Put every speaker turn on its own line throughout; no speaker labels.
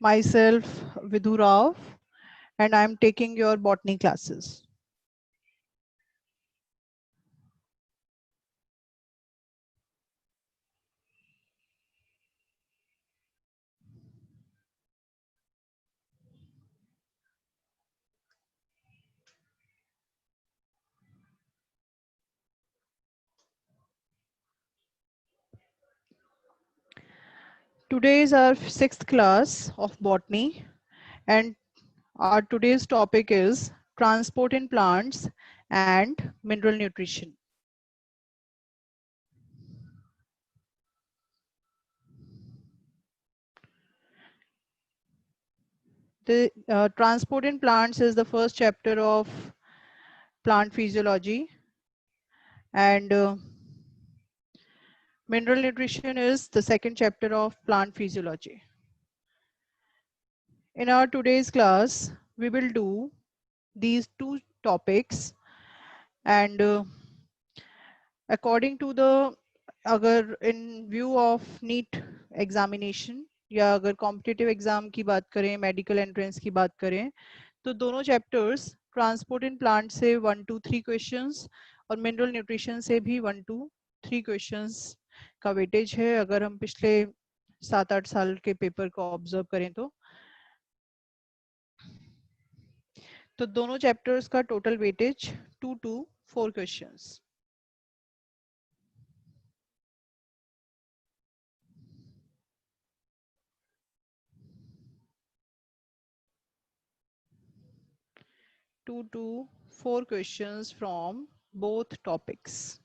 Myself Vidhu Rao, and I am taking your botany classes. Today is our 6th class of botany, and our today's topic is transport in plants and mineral nutrition. The transport in plants is the first chapter of plant physiology, and mineral nutrition is the second chapter of plant physiology. In our today's class, we will do these two topics, and according to the अगर in view of NEET examination या अगर competitive exam की बात करें, medical entrance की बात करें, तो दोनों चैप्टर्स ट्रांसपोर्ट इन प्लांट से 1 to 3 क्वेश्चंस और मिनरल न्यूट्रिशन से भी 1 to 3 क्वेश्चंस का वेटेज है. अगर हम पिछले 7-8 साल के पेपर को ऑब्जर्व करें तो दोनों चैप्टर्स का total weightage 2 to 4 questions. Two to four questions from both topics.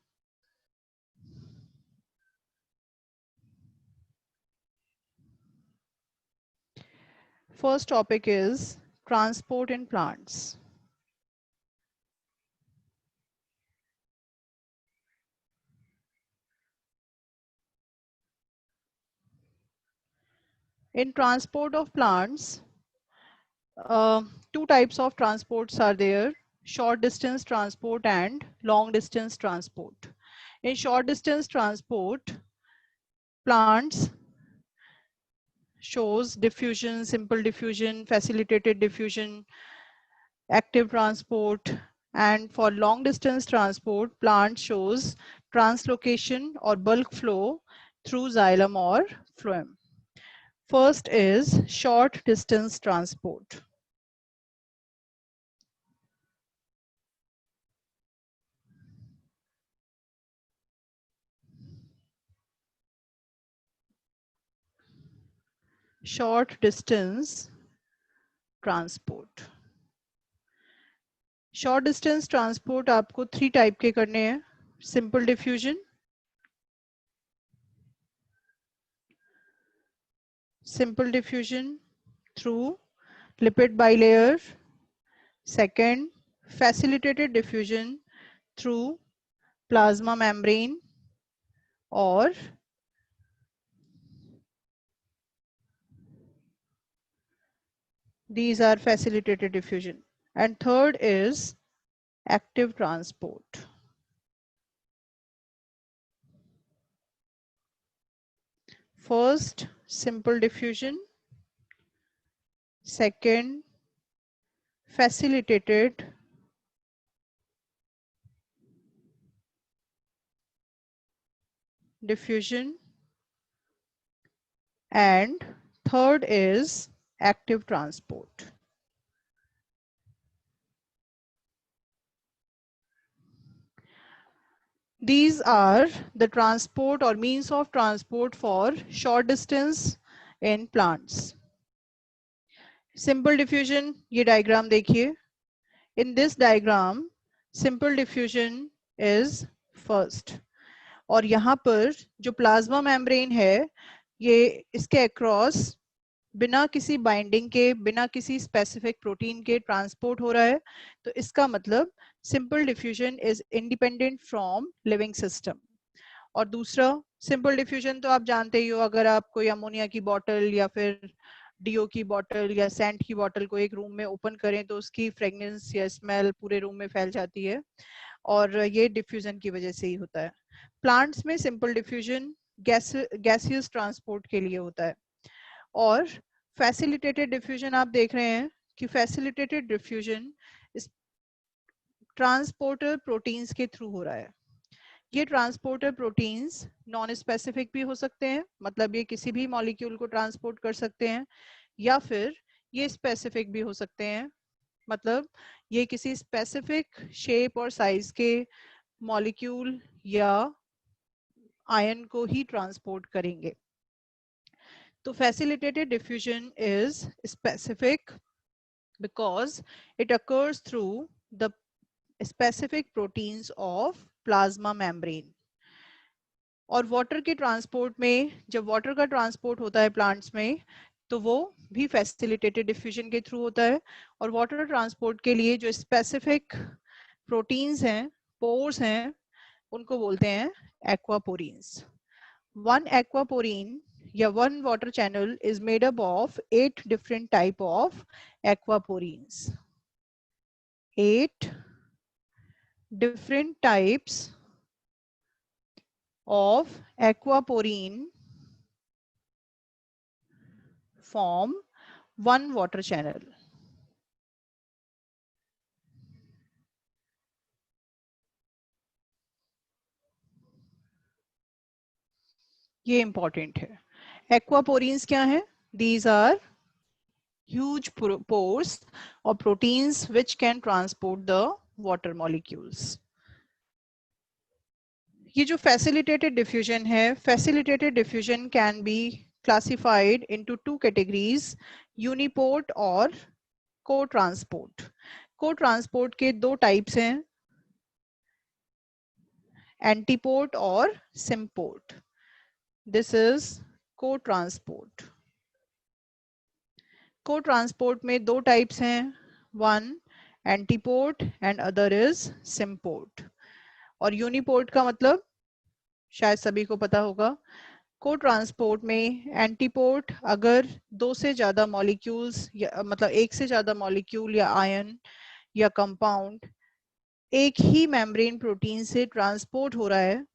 First topic is transport in plants. In transport of plants, two types of transports are there: short distance transport and long distance transport. In short distance transport, plants shows diffusion, simple diffusion, facilitated diffusion, active transport, and for long distance transport, plant shows translocation or bulk flow through xylem or phloem. First is short distance transport. Short distance transport. Short distance transport आपको 3 type के करने हैं: simple diffusion, through lipid bilayer. Second, facilitated diffusion through plasma membrane, or these are facilitated diffusion. And third is active transport. First, simple diffusion. Second, facilitated diffusion. And third is active transport. These are the transport or means of transport for short distance in plants. Simple diffusion, ये diagram देखिए. In this diagram, simple diffusion is first. और यहाँ पर जो plasma membrane है, ये इसके across बिना किसी बाइंडिंग के, बिना किसी स्पेसिफिक प्रोटीन के ट्रांसपोर्ट हो रहा है. तो इसका मतलब simple diffusion is independent from living system. और दूसरा, सिंपल डिफ्यूजन तो आप जानते ही हो. अगर आप कोई अमोनिया की बोतल या फिर डीओ की बोतल या सेंट की बोतल को एक रूम में ओपन करें तो उसकी फ्रेगनेंस या स्मेल पूरे रूम में फैल जाती है, और ये डिफ्यूजन की वजह से ही होता है. प्लांट्स में सिंपल डिफ्यूजन गैसियस ट्रांसपोर्ट के लिए होता है, और फैसिलिटेटेड डिफ्यूजन आप देख रहे हैं कि फैसिलिटेटेड डिफ्यूजन ट्रांसपोर्टर प्रोटीन्स के थ्रू हो रहा है। ये ट्रांसपोर्टर प्रोटीन्स नॉन स्पेसिफिक भी हो सकते हैं, मतलब ये किसी भी मॉलिक्यूल को ट्रांसपोर्ट कर सकते हैं, या फिर ये स्पेसिफिक भी हो सकते हैं, मतलब ये किसी स्पेसिफिक शेप और साइज के मॉलिक्यूल या आयन को ही ट्रांसपोर्ट करेंगे। तो facilitated diffusion is specific because it occurs through the specific proteins of plasma membrane. और वाटर के ट्रांसपोर्ट में, जब वाटर का ट्रांसपोर्ट होता है प्लांट्स में, तो वो भी फैसिलिटेटेड डिफ्यूजन के थ्रू होता है। और वाटर ट्रांसपोर्ट के लिए जो स्पेसिफिक प्रोटीन्स हैं, पोर्स हैं, उनको बोलते हैं एक्वापोरीन्स। One aquaporine या one water channel is made up of 8 different type of aquaporines. 8 different types of aquaporine form one water channel. ये important है। Aquaporines क्या है? These are huge pores or proteins which can transport the water molecules. ये जो facilitated diffusion है, facilitated diffusion can be classified into two categories, uniport और co-transport. Co-transport के दो types हैं, antiport और symport. This is co-transport. Co-transport में दो types हैं, one antiport and other is symport. और uniport का मतलब शायद सभी को पता होगा। को ट्रांसपोर्ट में एंटीपोर्ट अगर दो से ज्यादा मॉलिक्यूल्स या मतलब एक से ज्यादा मॉलिक्यूल या आयन या कंपाउंड एक ही मेम्ब्रेन प्रोटीन से ट्रांसपोर्ट हो रहा है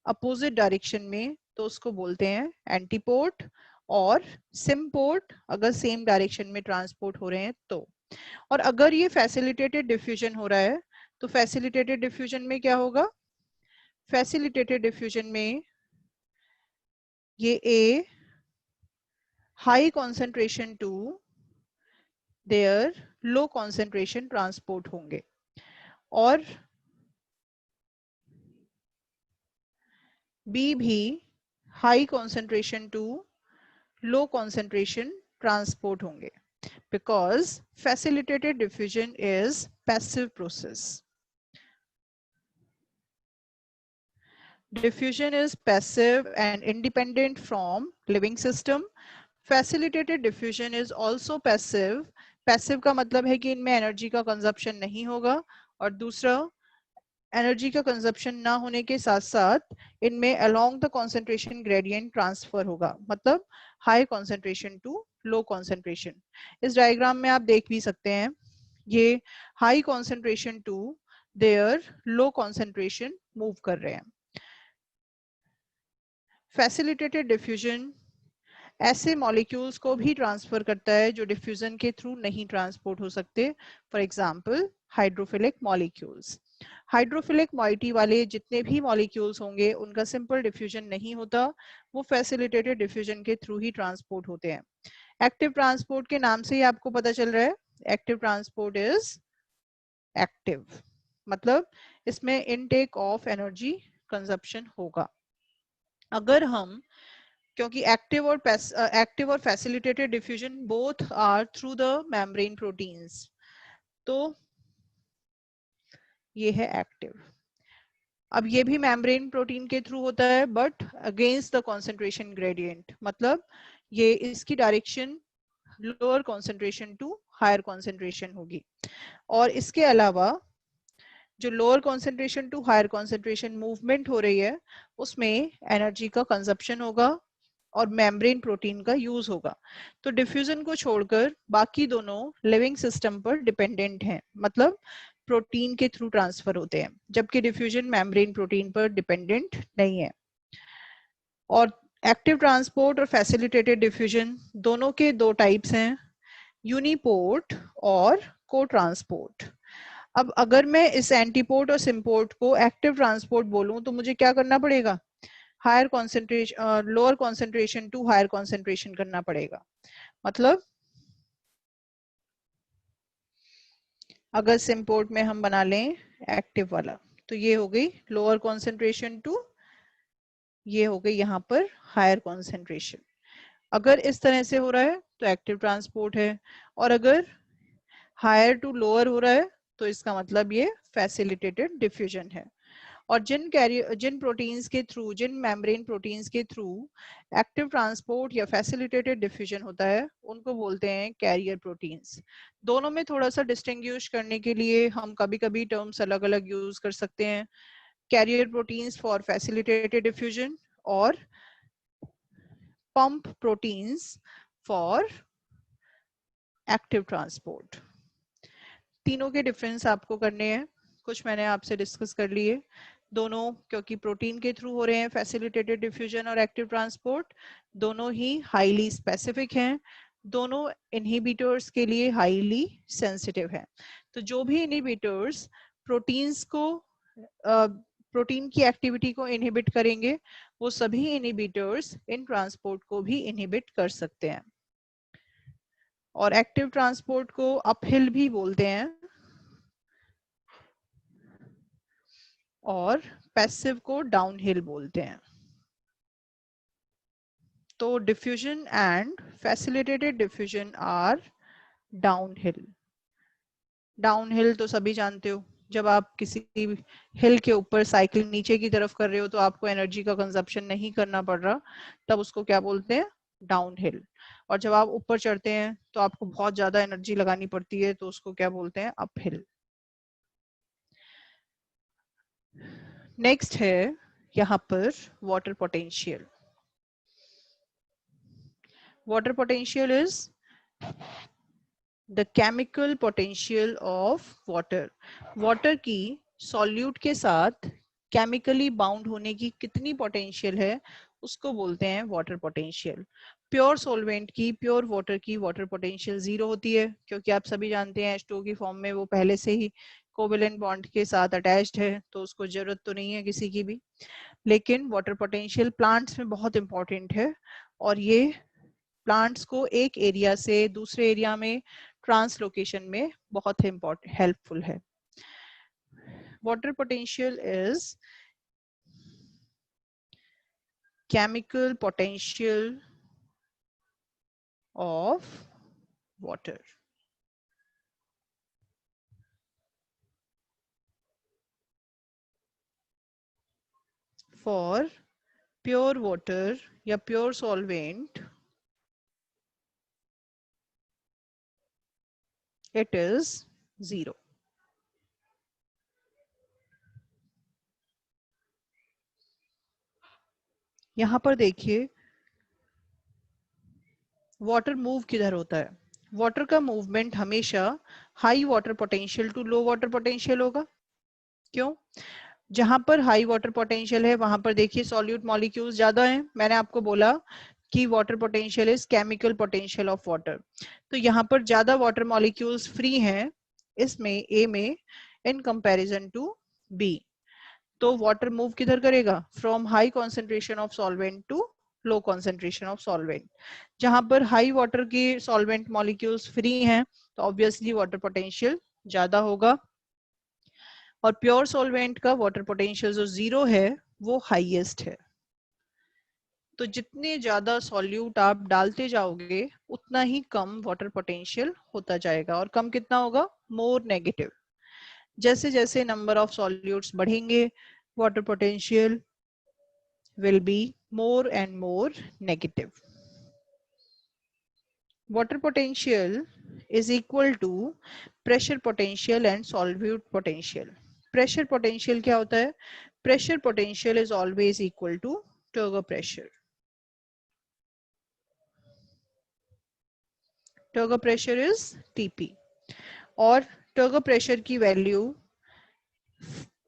अपोजिट डायरेक्शन में, तो उसको बोलते हैं एंटीपोर्ट। और सिम्पोर्ट अगर सेम डायरेक्शन में ट्रांसपोर्ट हो रहे हैं तो। और अगर ये फैसिलिटेटेड डिफ्यूजन हो रहा है, तो फैसिलिटेटेड डिफ्यूजन में क्या होगा? फैसिलिटेटेड डिफ्यूजन में ये A high concentration to their low concentration transport होंगे, और B भी high concentration to low concentration transport होंगे, because facilitated diffusion is passive process. Diffusion is passive and independent from living system. Facilitated diffusion is also passive. Passive का मतलब है कि इनमें energy का कंजप्शन नहीं होगा, और दूसरा एनर्जी का कंजप्शन ना होने के साथ साथ इनमें along the concentration gradient transfer होगा, मतलब high concentration to low concentration. इस डायग्राम में आप देख भी सकते हैं, ये high concentration to their low concentration move कर रहे हैं। फैसिलिटेटेड डिफ्यूजन ऐसे मॉलिक्यूल्स को भी ट्रांसफर करता है जो डिफ्यूजन के थ्रू नहीं ट्रांसपोर्ट हो सकते। For example hydrophilic molecules. Hydrophilic moiety वाले जितने भी मॉलिक्यूल्स होंगे उनका सिंपल डिफ्यूजन नहीं होता, वो फैसिलिटेटेड डिफ्यूजन के थ्रू ही ट्रांसपोर्ट होते हैं। एक्टिव ट्रांसपोर्ट के नाम से ही आपको पता चल रहा है, एक्टिव ट्रांसपोर्ट इज एक्टिव, मतलब इसमें इनटेक ऑफ एनर्जी कंजप्शन होगा। अगर हम, क्योंकि एक्टिव और facilitated diffusion both are through the membrane proteins, तो ये है एक्टिव। अब ये भी मेम्ब्रेन प्रोटीन के थ्रू होता है but against the concentration gradient, मतलब ये इसकी direction lower concentration to higher concentration होगी। और इसके अलावा जो lower concentration to higher concentration movement हो रही है उसमें एनर्जी का कंजप्शन होगा और मेम्ब्रेन प्रोटीन का यूज होगा। तो डिफ्यूजन को छोड़कर बाकी दोनों लिविंग सिस्टम पर डिपेंडेंट हैं, मतलब प्रोटीन के थ्रू ट्रांसफर होते हैं, जबकि डिफ्यूजन मेम्ब्रेन प्रोटीन पर डिपेंडेंट नहीं है। और एक्टिव ट्रांसपोर्ट और फैसिलिटेटेड डिफ्यूजन दोनों के दो टाइप्स हैं, यूनिपोर्ट और को ट्रांसपोर्ट। अब अगर मैं इस एंटीपोर्ट और सिम्पोर्ट को एक्टिव ट्रांसपोर्ट बोलूं तो मुझे क्या करना पड़ेगा, higher concentration lower concentration to higher concentration करना पड़ेगा। मतलब अगर सिम्पोर्ट में हम बना लें एक्टिव वाला तो ये हो गई लोअर कॉन्सेंट्रेशन टू, ये हो गई यहाँ पर हायर कॉन्सेंट्रेशन। अगर इस तरह से हो रहा है तो एक्टिव ट्रांसपोर्ट है, और अगर हायर टू लोअर हो रहा है तो इसका मतलब ये फैसिलिटेटेड डिफ्यूजन है। और जिन प्रोटीन्स के थ्रू, जिन मेम्ब्रेन प्रोटीन्स के थ्रू एक्टिव ट्रांसपोर्ट या फैसिलिटेटेड डिफ्यूजन होता है उनको बोलते हैं कैरियर प्रोटीन्स। दोनों में थोड़ा सा डिस्टिंग्विश करने के लिए हम कभी कभी टर्म्स अलग अलग यूज कर सकते हैं, carrier proteins for facilitated diffusion और pump proteins for active transport. तीनों के डिफरेंस आपको करने हैं, कुछ मैंने आपसे डिस्कस कर लिए। दोनों क्योंकि प्रोटीन के थ्रू हो रहे हैं फैसिलिटेटेड डिफ्यूजन और एक्टिव ट्रांसपोर्ट, दोनों ही हाईली स्पेसिफिक हैं, दोनों इनहिबिटर्स के लिए हाईली सेंसिटिव हैं। तो जो भी इनहिबिटर्स प्रोटीन्स को प्रोटीन की एक्टिविटी को इनहिबिट करेंगे वो सभी इनहिबिटर्स इन ट्रांसपोर्ट को भी इनहिबिट कर सकते हैं। और एक्टिव ट्रांसपोर्ट को अपहिल भी बोलते हैं और पैसिव को डाउनहिल बोलते हैं। तो diffusion and facilitated diffusion are downhill. Downhill तो सभी जानते हो, जब आप किसी हिल के ऊपर साइकिल नीचे की तरफ कर रहे हो तो आपको एनर्जी का कंजप्शन नहीं करना पड़ रहा, तब उसको क्या बोलते हैं, डाउनहिल। और जब आप ऊपर चढ़ते हैं तो आपको बहुत ज्यादा एनर्जी लगानी पड़ती है तो उसको क्या बोलते हैं, अपहिल। नेक्स्ट है यहाँ पर water potential. Water potential is the chemical potential of water. Water की सॉल्यूट के साथ केमिकली बाउंड होने की कितनी पोटेंशियल है उसको बोलते हैं वाटर पोटेंशियल। प्योर सॉल्वेंट की, प्योर वाटर की वाटर पोटेंशियल 0 होती है, क्योंकि आप सभी जानते हैं H2O की फॉर्म में वो पहले से ही कोवेलेंट बॉन्ड के साथ अटैच्ड है तो उसको जरूरत तो नहीं है किसी की भी। लेकिन वाटर पोटेंशियल प्लांट्स में बहुत इंपॉर्टेंट है और ये प्लांट्स को एक एरिया से दूसरे एरिया में ट्रांसलोकेशन में बहुत इम्पोर्टेंट हेल्पफुल है। Water potential is chemical potential of water. For pure water या pure solvent, it is 0. यहां पर देखिए वाटर मूव किधर होता है। वाटर का मूवमेंट हमेशा high water potential to low water potential होगा। क्यों? जहां पर हाई वाटर पोटेंशियल है वहां पर देखिए सॉल्यूट मॉलिक्यूल्स ज्यादा हैं। मैंने आपको बोला कि water potential is chemical potential of water, तो यहाँ पर ज्यादा वाटर मॉलिक्यूल्स फ्री हैं इसमें ए में इन कंपैरिजन टू बी। तो वाटर मूव किधर करेगा, from high concentration of solvent to low concentration of solvent. जहां पर हाई वाटर की सॉल्वेंट मॉलिक्यूल्स फ्री हैं तो ऑब्वियसली वाटर पोटेंशियल ज्यादा होगा, और प्योर सॉल्वेंट का वाटर पोटेंशियल जो 0 है वो हाईएस्ट है। तो जितने ज्यादा सॉल्यूट आप डालते जाओगे उतना ही कम वाटर पोटेंशियल होता जाएगा, और कम कितना होगा, मोर नेगेटिव। जैसे जैसे नंबर ऑफ सॉल्यूट्स बढ़ेंगे water potential will be more and more negative. Water potential is equal to pressure potential and solute potential. Pressure potential क्या होता है? Pressure potential is always equal to turgor pressure. Turgor pressure is Tp और turgor pressure की value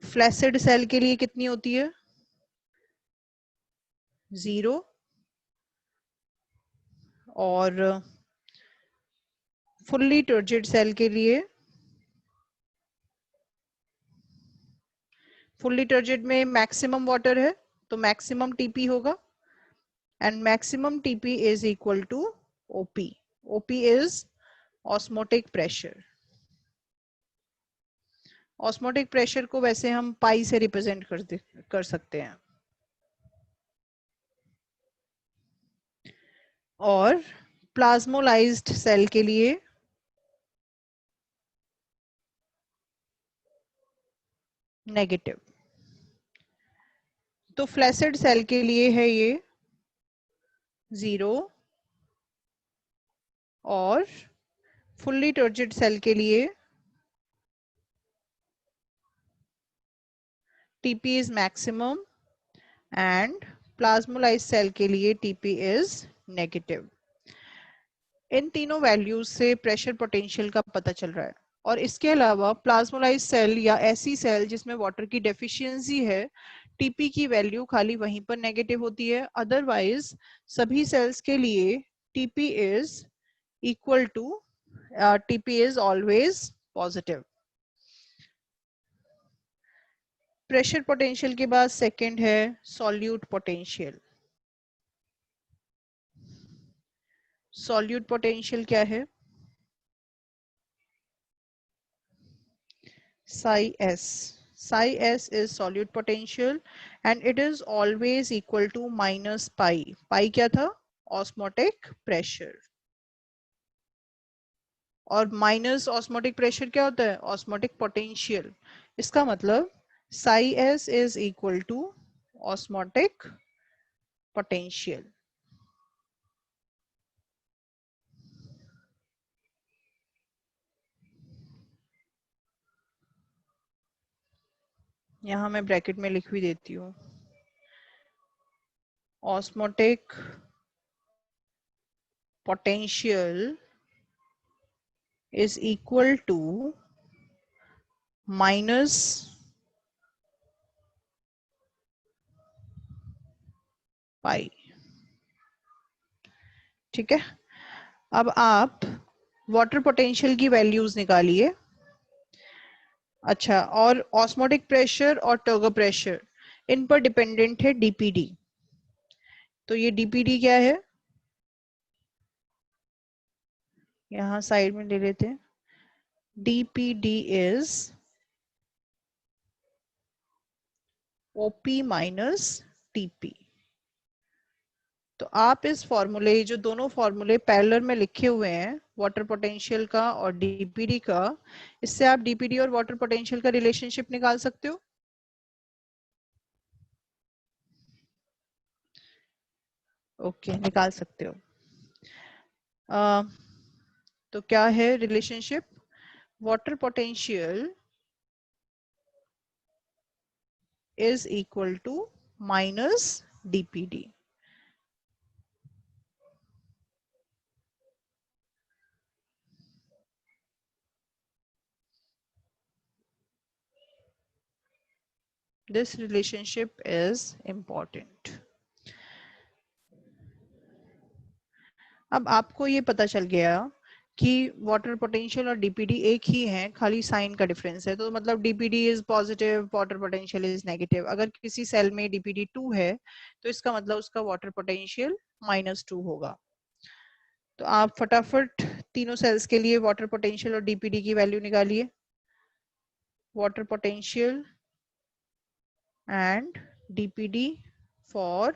flaccid cell के लिए कितनी होती है, 0, और फुल्ली टर्जिड सेल के लिए फुल्ली टर्जिड में मैक्सिमम वाटर है तो मैक्सिमम टीपी होगा and maximum TP is equal to OP. OP is osmotic pressure. Osmotic pressure को वैसे हम पाई से रिप्रेजेंट कर सकते हैं. और प्लाज्मोलाइज्ड सेल के लिए नेगेटिव. तो फ्लैसिड सेल के लिए है ये 0 और फुल्ली टर्जिड सेल के लिए TP is maximum and plasmolysed cell के लिए TP is negative. इन तीनों वैल्यूज से प्रेशर पोटेंशियल का पता चल रहा है. और इसके अलावा प्लाज्मोलाइज्ड सेल या ऐसी सेल जिसमें वाटर की डेफिशिएंसी है, टीपी की वैल्यू खाली वहीं पर नेगेटिव होती है. अदरवाइज सभी सेल्स के लिए TP is equal to TP is always positive. Pressure potential के बाद सेकंड है सॉल्यूट पोटेंशियल. सॉल्यूट पोटेंशियल क्या है? psi s. Psi s is solute potential and it is always equal to minus pi. Pi क्या था? Osmotic pressure. और minus osmotic pressure क्या होता है? Osmotic potential. इसका मतलब psi s is equal to osmotic potential. यहां मैं ब्रैकेट में लिख भी देती हूँ. Osmotic potential is equal to minus पाई. ठीक है. अब आप वाटर पोटेंशियल की वैल्यूज निकालिए. अच्छा, और ऑस्मोटिक प्रेशर और टर्गो प्रेशर इन पर डिपेंडेंट है डीपीडी. तो ये डीपीडी क्या है? यहां साइड में ले लेते हैं. DPD is OP minus TP. तो आप इस फॉर्मूले, जो दोनों फॉर्मूले पैरेलल में लिखे हुए हैं, वाटर पोटेंशियल का और डीपीडी का, इससे आप डीपीडी और वाटर पोटेंशियल का रिलेशनशिप निकाल सकते हो. ओके, निकाल सकते हो. तो क्या है relationship? Water potential is equal to minus DPD. This relationship is important. अब आपको ये पता चल गया कि वाटर पोटेंशियल और डीपीडी एक ही हैं, खाली साइन का डिफरेंस है. तो मतलब DPD is positive, water potential is negative. अगर किसी सेल में डीपीडी 2 है तो इसका मतलब उसका वाटर पोटेंशियल -2 होगा. तो आप फटाफट तीनों सेल्स के लिए वाटर पोटेंशियल और डीपीडी की वैल्यू निकालिए. Water potential and DPD for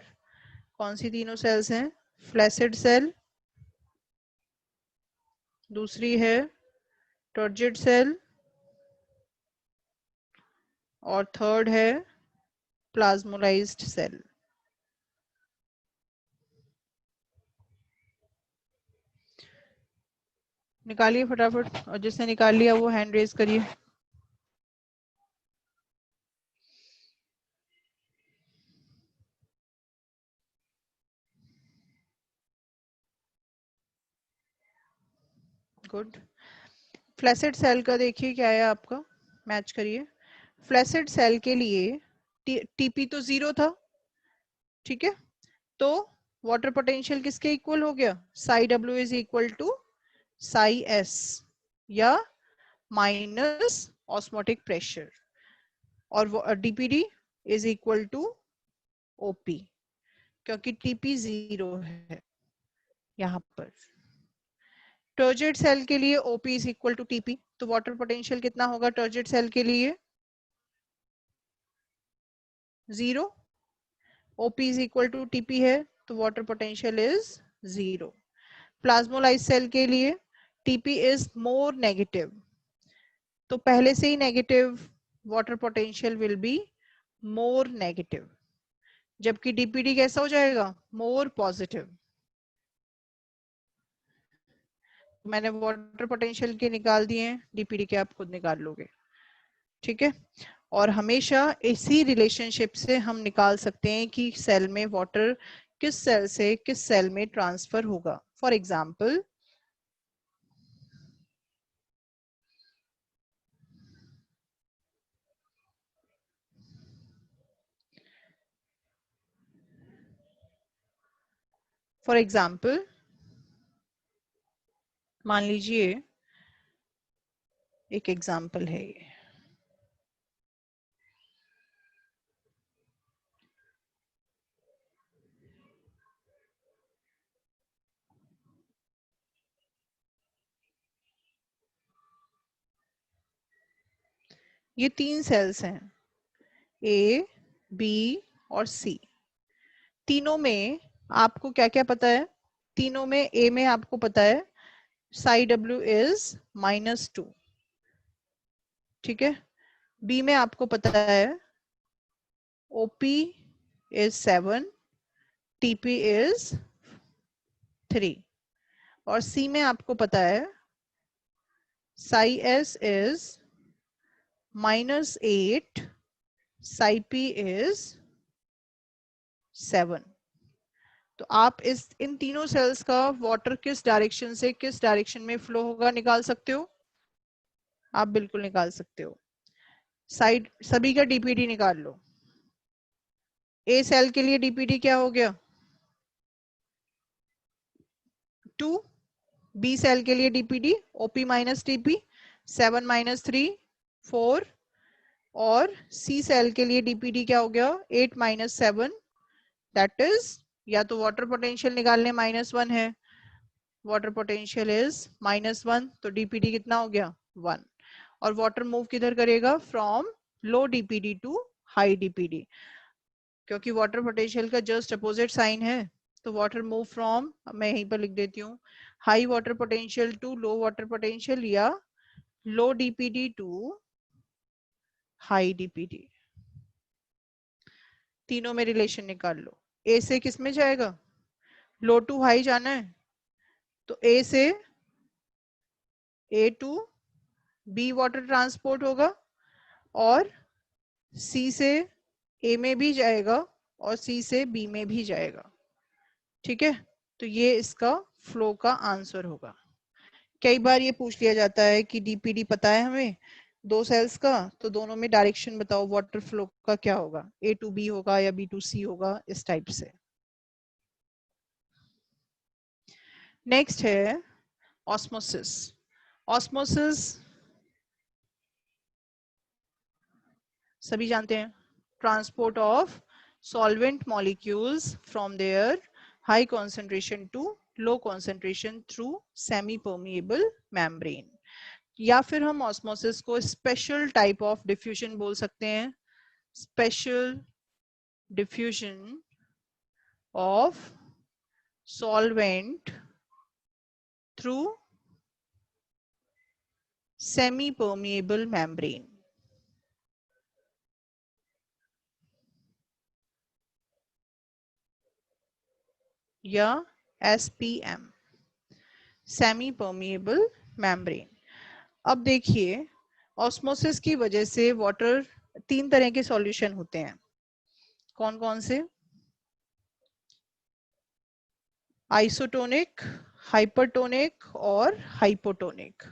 कौन सी तीनों सेल्स हैं? फ्लैसिड सेल, दूसरी है टर्जिड सेल और थर्ड है प्लाज्मोलाइज्ड सेल. निकालिए फटाफट, और जिसने निकाल लिया वो हैंड रेज करिए. गुड. फ्लैसिड सेल का देखिए क्या है आपका, मैच करिए. फ्लैसिड सेल के लिए टीपी तो 0 था, ठीक है. तो वाटर पोटेंशियल किसके इक्वल हो गया, psi W is equal to psi S या माइनस ऑस्मोटिक प्रेशर, और DPD is equal to OP, क्योंकि टीपी 0 है यहाँ पर। टर्जिड सेल के लिए OP is equal to TP, तो वाटर पोटेंशियल कितना होगा टर्जिड सेल के लिए, 0। OP is equal to TP है, तो water potential is 0। Plasmolyse cell के लिए टीपी इज मोर नेगेटिव, तो पहले से ही negative, water potential will be more negative, जबकि डीपीडी कैसा हो जाएगा, मोर पॉजिटिव। मैंने वाटर पोटेंशियल के निकाल दिए हैं, डीपीडी के आप खुद निकाल लोगे, ठीक है। और हमेशा इसी रिलेशनशिप से हम निकाल सकते हैं कि सेल में वाटर किस सेल से किस सेल में ट्रांसफर होगा। फॉर एग्जाम्पल, मान लीजिए एक एग्जाम्पल है ये 3 सेल्स हैं, ए, बी और सी। तीनों में आपको क्या क्या पता है, तीनों में ए में आपको पता है साई डब्ल्यू इज -2, ठीक है। बी में आपको पता है ओपी इज 7, टीपी इज 3, और सी में आपको पता है Sai S is -8, Sai P is 7। तो आप इन तीनों सेल्स का वाटर किस डायरेक्शन से किस डायरेक्शन में फ्लो होगा निकाल सकते हो, आप बिल्कुल निकाल सकते हो। साइड सभी का डीपीडी निकाल लो। ए सेल के लिए डीपीडी क्या हो गया, 2। बी सेल के लिए डीपीडी ओपी माइनस टीपी 7 - 3 4, और सी सेल के लिए डीपीडी क्या हो गया, 8 - 7, दैट इज, या तो वाटर पोटेंशियल निकालने -1 है, वाटर पोटेंशियल इज -1, तो डीपीडी कितना हो गया, 1। और वाटर मूव किधर करेगा, from low DPD to high DPD, क्योंकि वाटर पोटेंशियल का जस्ट अपोजिट साइन है, तो वाटर मूव फ्रॉम, मैं यहीं पर लिख देती हूँ, high water potential to low water potential, या low DPD to high DPD. तीनों में रिलेशन निकाल लो। ए से किस में जाएगा, लो टू हाई जाना है, तो ए से ए टू बी वाटर ट्रांसपोर्ट होगा, और सी से ए में भी जाएगा और सी से बी में भी जाएगा, ठीक है। तो ये इसका फ्लो का आंसर होगा। कई बार ये पूछ लिया जाता है कि डीपीडी पता है हमें 2 सेल्स का, तो दोनों में डायरेक्शन बताओ वाटर फ्लो का क्या होगा, ए टू बी होगा या बी टू सी होगा, इस टाइप से। नेक्स्ट है ऑस्मोसिस। ऑस्मोसिस सभी जानते हैं, transport of solvent molecules from their high concentration to low concentration through semi permeable membrane, या फिर हम ऑस्मोसिस को स्पेशल टाइप ऑफ डिफ्यूजन बोल सकते हैं, special diffusion of solvent through semi permeable membrane, या SPM, सेमी परमिएबल मेम्ब्रेन। अब देखिए, ऑस्मोसिस की वजह से वाटर 3 तरह के सॉल्यूशन होते हैं, कौन कौन से, आइसोटोनिक, हाइपरटोनिक और हाइपोटोनिक।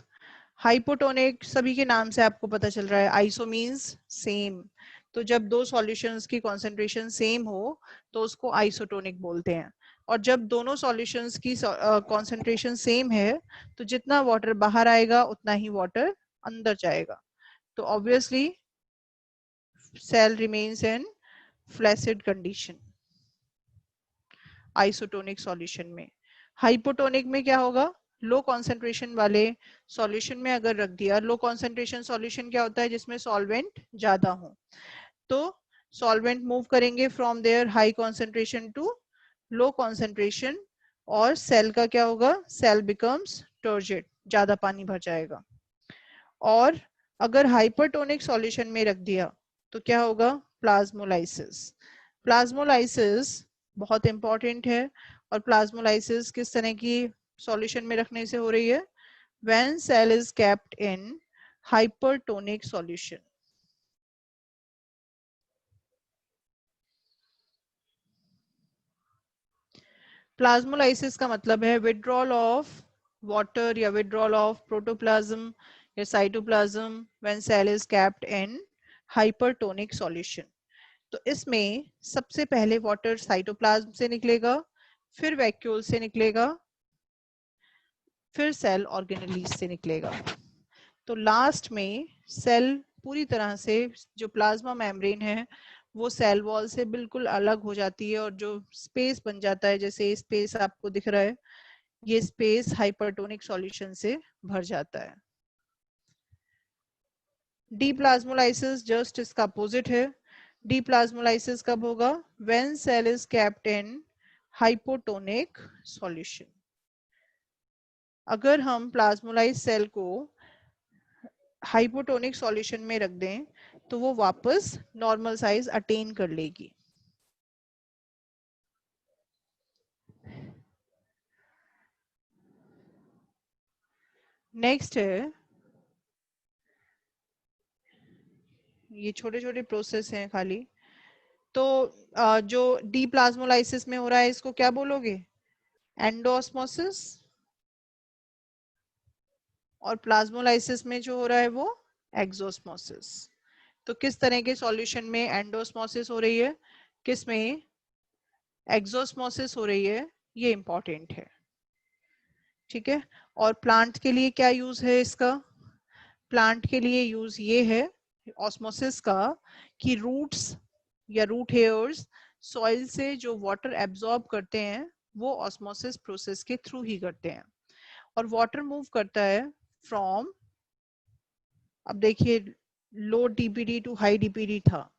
हाइपोटोनिक सभी के नाम से आपको पता चल रहा है, आइसो मींस सेम, तो जब 2 सॉल्यूशंस की कॉन्सेंट्रेशन सेम हो तो उसको आइसोटोनिक बोलते हैं, और जब दोनों सॉल्यूशंस की कॉन्सेंट्रेशन सेम है तो जितना वाटर बाहर आएगा उतना ही वाटर अंदर जाएगा, तो obviously cell remains in flaccid condition isotonic solution में। हाइपोटोनिक में क्या होगा, लो कॉन्सेंट्रेशन वाले सॉल्यूशन में अगर रख दिया, लो कॉन्सेंट्रेशन सॉल्यूशन क्या होता है, जिसमें सॉल्वेंट ज्यादा हो, तो सॉल्वेंट मूव करेंगे from their high concentration to low concentration, और सेल का क्या होगा, सेल बिकम्स टर्जिड, ज्यादा पानी भर जाएगा। और अगर हाइपरटोनिक सॉल्यूशन में रख दिया तो क्या होगा, प्लाज्मोलाइसिस। प्लाज्मोलाइसिस बहुत इंपॉर्टेंट है, और प्लाज्मोलाइसिस किस तरह की सॉल्यूशन में रखने से हो रही है, when cell is kept in hypertonic solution. Plasmolysis का मतलब है विड्रॉल ऑफ वाटर या विड्रॉल ऑफ प्रोटोप्लाज्म या cytoplasm when cell is kept in hypertonic solution. तो इसमें सबसे पहले वाटर साइटोप्लाज्म से निकलेगा, फिर वैक्यूल से निकलेगा, फिर सेल ऑर्गेनेलीज से निकलेगा। तो लास्ट में सेल पूरी तरह से, जो प्लाज्मा मेम्ब्रेन है वो सेल वॉल से बिल्कुल अलग हो जाती है, और जो स्पेस बन जाता है, जैसे स्पेस आपको दिख रहा है, ये स्पेस हाइपरटोनिक सॉल्यूशन से भर जाता है। डीप्लाज्मोलाइसिस जस्ट इसका अपोजिट है। डीप्लाज्मोलाइसिस कब होगा, when cell is kept in hypotonic solution. अगर हम प्लाज्मोलाइज सेल को हाइपोटोनिक सॉल्यूशन में रख दें तो वो वापस नॉर्मल साइज अटेन कर लेगी। नेक्स्ट है, ये छोटे छोटे प्रोसेस हैं खाली। तो जो डीप्लाज्मोलाइसिस में हो रहा है इसको क्या बोलोगे, एंडोस्मोसिस, और प्लाज्मोलाइसिस में जो हो रहा है वो एक्सोस्मोसिस। तो किस तरह के सॉल्यूशन में एंडोस्मोसिस हो रही है, किस में एक्सोस्मोसिस हो रही है, ये इंपॉर्टेंट है। ठीक है, और प्लांट के लिए क्या यूज है इसका, प्लांट के लिए यूज ये है ऑस्मोसिस का कि रूट्स या रूट हेयर्स सॉइल से जो वाटर एब्जॉर्ब करते हैं वो ऑस्मोसिस प्रोसेस के थ्रू ही करते हैं। और वाटर मूव करता है फ्रॉम, अब देखिए लो डीपीडी टू हाई डीपीडी था,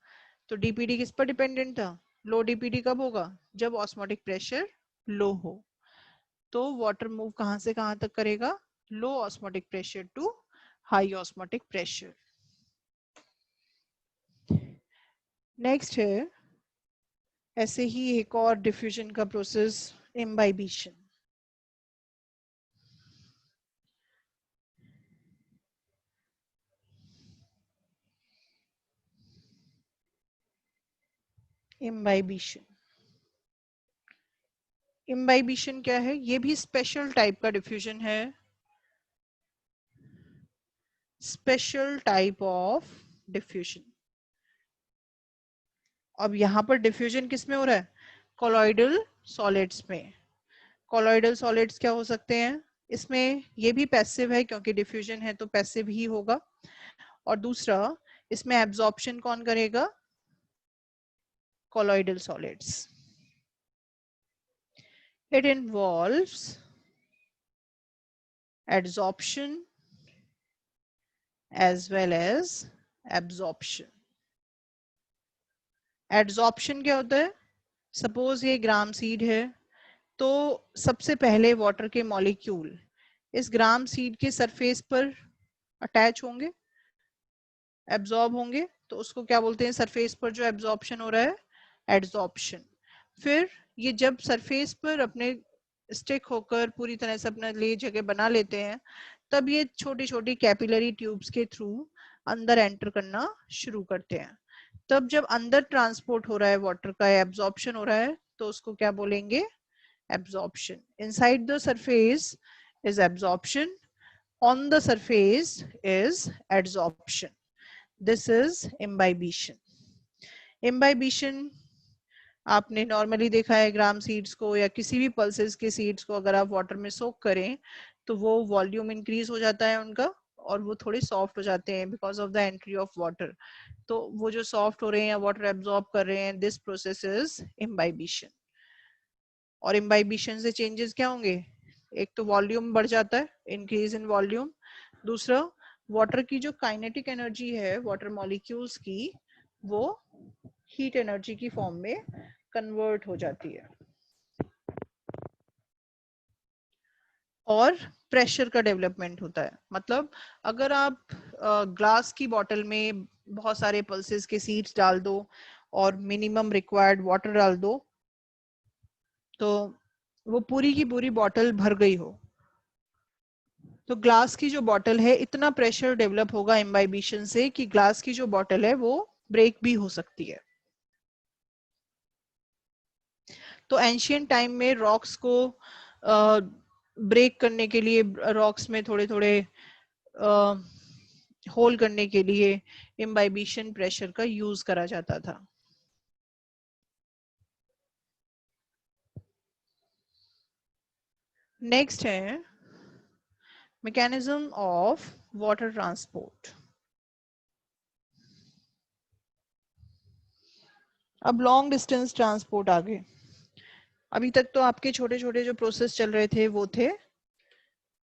तो डीपीडी किस पर डिपेंडेंट था, लो डीपीडी कब होगा, जब ऑस्मोटिक प्रेशर लो हो। तो वाटर मूव कहां से कहां तक करेगा, low osmotic pressure to high osmotic pressure. Next है ऐसे ही एक और डिफ्यूजन का प्रोसेस, इम्बाइबिशन। इम्बाइबिशन, इम्बाइबिशन क्या है, ये भी स्पेशल टाइप का डिफ्यूजन है, स्पेशल टाइप ऑफ डिफ्यूजन। अब यहाँ पर डिफ्यूजन किस में हो रहा है, कोलॉइडल सॉलिड्स में। कोलॉइडल सॉलिड्स क्या हो सकते हैं, इसमें ये भी पैसिव है क्योंकि डिफ्यूजन है तो पैसिव ही होगा। और दूसरा, इसमें एब्जॉर्प्शन कौन करेगा, colloidal solids. It involves adsorption as well as absorption. Adsorption क्या होता है, सपोज ये ग्राम सीड है, तो सबसे पहले वाटर के मॉलिक्यूल इस ग्राम सीड के सरफेस पर अटैच होंगे, एब्जॉर्ब होंगे, तो उसको क्या बोलते हैं, सरफेस पर जो एब्जॉर्प्शन हो रहा है, एडजॉर्प्शन। फिर ये जब सरफेस पर अपने स्टिक होकर पूरी तरह से अपना लिए जगह बना लेते हैं, तब ये छोटी छोटी कैपिलरी ट्यूब्स के थ्रू अंदर एंटर करना शुरू करते हैं। तब जब अंदर ट्रांसपोर्ट हो रहा है वाटर का, एब्जॉर्प्शन हो रहा है, तो उसको क्या बोलेंगे, absorption. Inside the surface is absorption, on the surface is adsorption. This is imbibition. Imbibition आपने नॉर्मली देखा है ग्राम सीड्स को या किसी भी पल्सेस के सीड्स को अगर आप वाटर में सोक करें तो वो वॉल्यूम इंक्रीज हो जाता है उनका और वो थोड़े सॉफ्ट हो जाते हैं because of the entry of water. तो वो जो सॉफ्ट हो रहे हैं या वाटर एब्जॉर्ब कर रहे हैं, दिस प्रोसेस इज इम्बाइबिशन। और इम्बाइबिशन से चेंजेस क्या होंगे? एक तो वॉल्यूम बढ़ जाता है, इंक्रीज इन वॉल्यूम। दूसरा, वाटर की जो काइनेटिक एनर्जी है वाटर मॉलिक्यूल्स की, वो हीट एनर्जी की फॉर्म में कन्वर्ट हो जाती है। और प्रेशर का डेवलपमेंट होता है। मतलब अगर आप ग्लास की बॉटल में बहुत सारे पल्सेस के सीड्स डाल दो और मिनिमम रिक्वायर्ड वाटर डाल दो तो वो पूरी की पूरी बॉटल भर गई हो, तो ग्लास की जो बॉटल है इतना प्रेशर डेवलप होगा इम्बाइबिशन से कि ग्लास की जो बॉटल है वो ब्रेक भी हो सकती है। तो एंशियंट टाइम में रॉक्स को ब्रेक करने के लिए, रॉक्स में थोड़े थोड़े होल करने के लिए इम्बाइबिशन प्रेशर का यूज करा जाता था। नेक्स्ट है मैकेनिज्म ऑफ वाटर ट्रांसपोर्ट। अब लॉन्ग डिस्टेंस ट्रांसपोर्ट आ गए। अभी तक तो आपके छोटे छोटे जो प्रोसेस चल रहे थे वो थे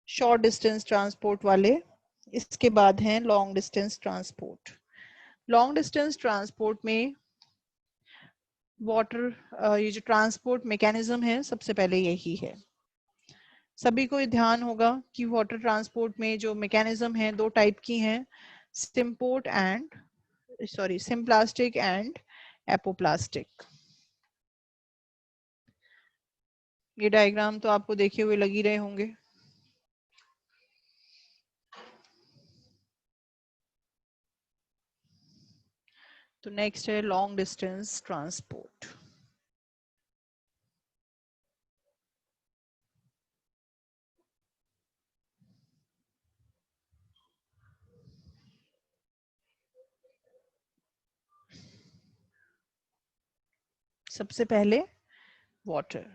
शॉर्ट डिस्टेंस ट्रांसपोर्ट वाले। इसके बाद है long distance transport. Long distance transport में वाटर ये जो ट्रांसपोर्ट मैकेनिज्म है सबसे पहले यही है। सभी को ध्यान होगा कि वाटर ट्रांसपोर्ट में जो मैकेनिज्म है दो टाइप की हैं, सिम्प्लास्टिक एंड एपोप्लास्टिक। ये डायग्राम तो आपको देखे हुए लग ही रहे होंगे। तो नेक्स्ट है लॉन्ग डिस्टेंस ट्रांसपोर्ट। सबसे पहले water.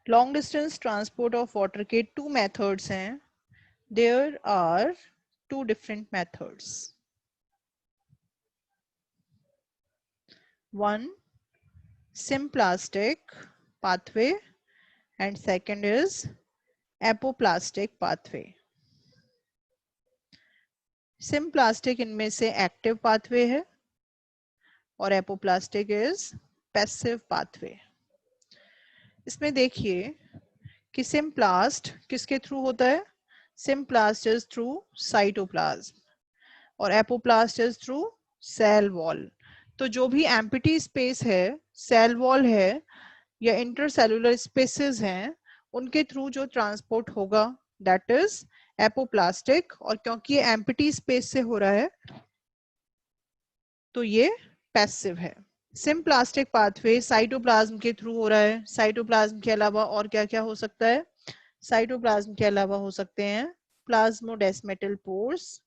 Long distance transport of water के टू मेथड्स हैं। There are two different methods. One symplastic pathway and second is apoplastic pathway. symplastic इनमें से एक्टिव पाथवे है और एपोप्लास्टिक इज पैसिव पाथवे। इसमें देखिए कि सिम्प्लास्ट किसके थ्रू होता है? सिम्प्लास्ट इज थ्रू साइटोप्लाज्म और apoplast is through cell wall. तो जो भी एम्प्टी स्पेस है, सेल वॉल है या इंटरसेलुलर स्पेसेस हैं, उनके थ्रू जो ट्रांसपोर्ट होगा दैट इज एपोप्लास्टिक। और क्योंकि ये एम्प्टी स्पेस से हो रहा है तो ये पैसिव है। सिम्प्लास्टिक पाथवे साइटोप्लाज्म के थ्रू हो रहा है। साइटोप्लाज्म के अलावा और क्या क्या हो सकता है? साइटोप्लाज्म के अलावा हो सकते हैं प्लाज्मोडेस्मेटल पोर्स,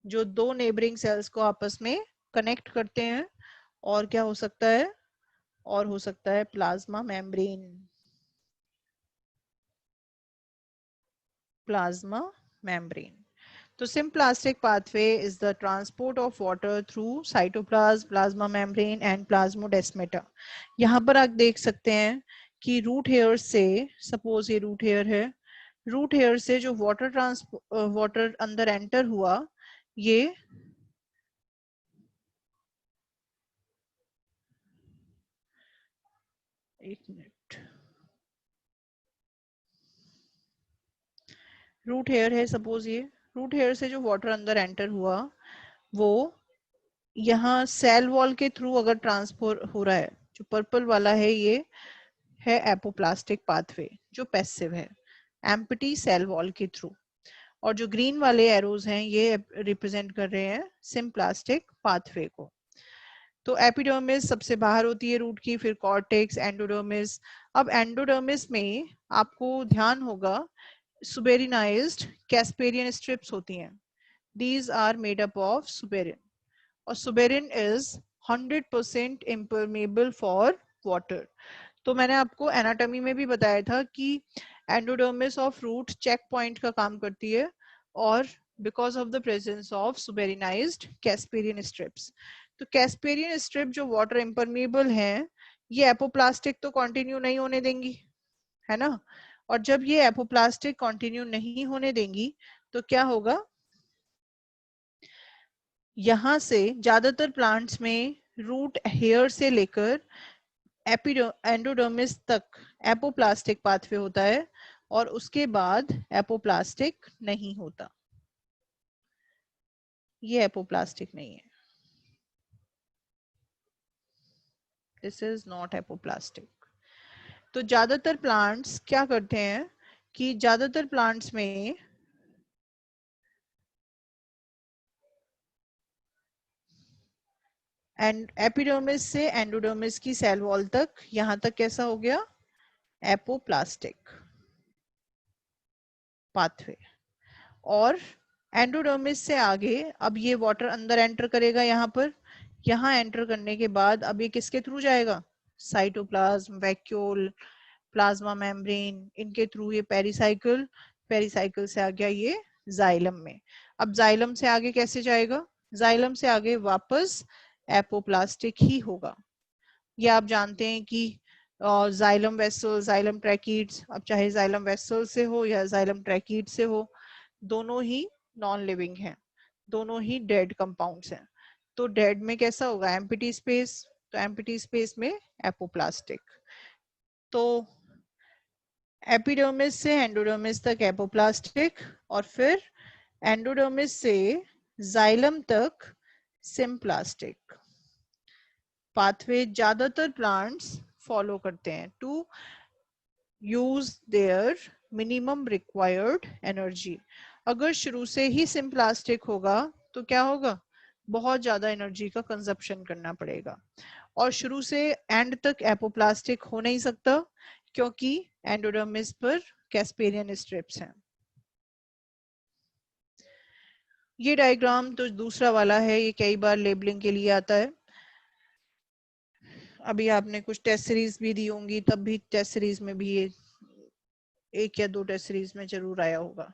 जो दो नेबरिंग सेल्स को आपस में कनेक्ट करते हैं। और क्या हो सकता है? और हो सकता है प्लाज्मा मेम्ब्रेन। Plasma membrane. तो symplastic pathway is the transport of water through cytoplasm, plasma membrane and plasmodesmata। यहाँ पर आप देख सकते हैं कि रूट हेयर से, सपोज ये रूट हेयर है, रूट हेयर से जो वाटर अंदर एंटर हुआ, ये एक मिनट, रूट हेयर है सपोज, ये रूट हेयर से जो वाटर अंदर एंटर हुआ वो यहाँ सेल वॉल के थ्रू अगर ट्रांसफर हो रहा है, जो पर्पल वाला है ये है एपोप्लास्टिक पाथवे जो पैसिव है, एम्प्टी सेल वॉल के थ्रू। और जो ग्रीन वाले एरोज हैं ये रिप्रेजेंट कर रहे हैं सिम्प्लास्टिक पाथवे को। तो एपिडर्मिस सबसे बाहर होती है रूट की, फिर कॉर्टेक्स, एंडोडर्मिस। अब एंडोडर्मिस में आपको ध्यान होगा सुबेरिनाइज्ड कैस्पेरियन स्ट्रिप्स होती हैं। These are made up of suberin. और suberin is 100% impermeable for water. तो मैंने आपको एनाटॉमी में भी बताया था कि endodermis of root check point का काम करती है, और because of the presence of suberinized Casparian strips. तो कैस्पेरियन स्ट्रिप जो वाटर इम्परमेबल हैं, ये एपोप्लास्टिक तो कंटिन्यू नहीं होने देंगी, है ना। और जब ये एपोप्लास्टिक कंटिन्यू नहीं होने देंगी तो क्या होगा, यहां से ज्यादातर प्लांट्स में रूट हेयर से लेकर एंडोडर्मिस तक एपोप्लास्टिक पाथवे होता है, और उसके बाद एपोप्लास्टिक नहीं होता, ये एपोप्लास्टिक नहीं है, दिस इज नॉट एपोप्लास्टिक। तो ज्यादातर प्लांट्स क्या करते हैं कि ज्यादातर प्लांट्स में एंड एपिडर्मिस से एंडोडर्मिस की सेल वॉल तक, यहां तक कैसा हो गया, एपोप्लास्टिक पाथवे। और एंडोडर्मिस से आगे अब ये वाटर अंदर एंटर करेगा, यहाँ एंटर करने के बाद अब ये किसके थ्रू जाएगा, साइटोप्लाज्म, वैक्यूल, प्लाज्मा मेम्ब्रेन, इनके थ्रू ये पेरिसाइकिल, पेरिसाइकिल से आ गया ये जाइलम में। अब जाइलम से आगे कैसे जाएगा, जाइलम से आगे वापस एपोप्लास्टिक ही होगा। ये आप जानते हैं कि जाइलम वेसल, जाइलम ट्रैकीड्स, अब चाहे जाइलम वेसल से हो या जाइलम ट्रैकीड से हो, दोनों ही नॉन लिविंग हैं, दोनों ही डेड कंपाउंड्स हैं। तो डेड में कैसा होगा, एम्प्टी स्पेस, तो एम्प्टी स्पेस में एपोप्लास्टिक। तो एपिडर्मिस से एंडोडर्मिस तक एपोप्लास्टिक, और फिर एंडोडर्मिस से जाइलम तक सिम्प्लास्टिक पाथवे ज्यादातर प्लांट्स फॉलो करते हैं to use their minimum required energy. अगर शुरू से ही सिम्प्लास्टिक होगा तो क्या होगा, बहुत ज्यादा एनर्जी का कंजप्शन करना पड़ेगा, और शुरू से एंड तक एपोप्लास्टिक हो नहीं सकता क्योंकि एंडोडर्मिस पर कैस्पेरियन स्ट्रिप्स हैं। ये डायग्राम तो दूसरा वाला है, ये कई बार लेबलिंग के लिए आता है। अभी आपने कुछ टेस्ट सीरीज भी दी होंगी, तब भी टेस्ट सीरीज में भी ये एक या दो टेस्ट सीरीज में जरूर आया होगा,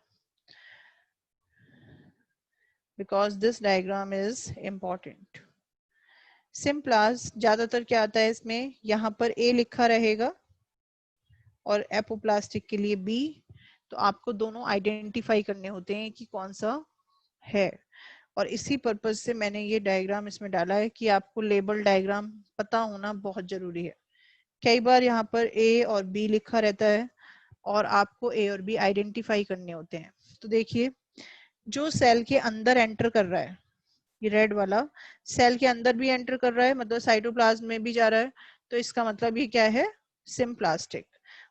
because this diagram is important. Symplast ज्यादातर क्या आता है इसमें, यहाँ पर ए लिखा रहेगा और एपोप्लास्टिक के लिए बी, तो आपको दोनों आइडेंटिफाई करने होते हैं कि कौन सा है। और इसी पर्पज से मैंने ये डायग्राम इसमें डाला है कि आपको लेबल डायग्राम पता होना बहुत जरूरी है। कई बार यहाँ पर ए और बी लिखा रहता है और आपको ए और बी आइडेंटिफाई करने होते हैं। तो देखिए, जो सेल के अंदर एंटर कर रहा है, ये रेड वाला सेल के अंदर भी एंटर कर रहा है, मतलब साइटोप्लाज्म में भी जा रहा है, तो इसका मतलब ये क्या है, सिम्प्लास्टिक।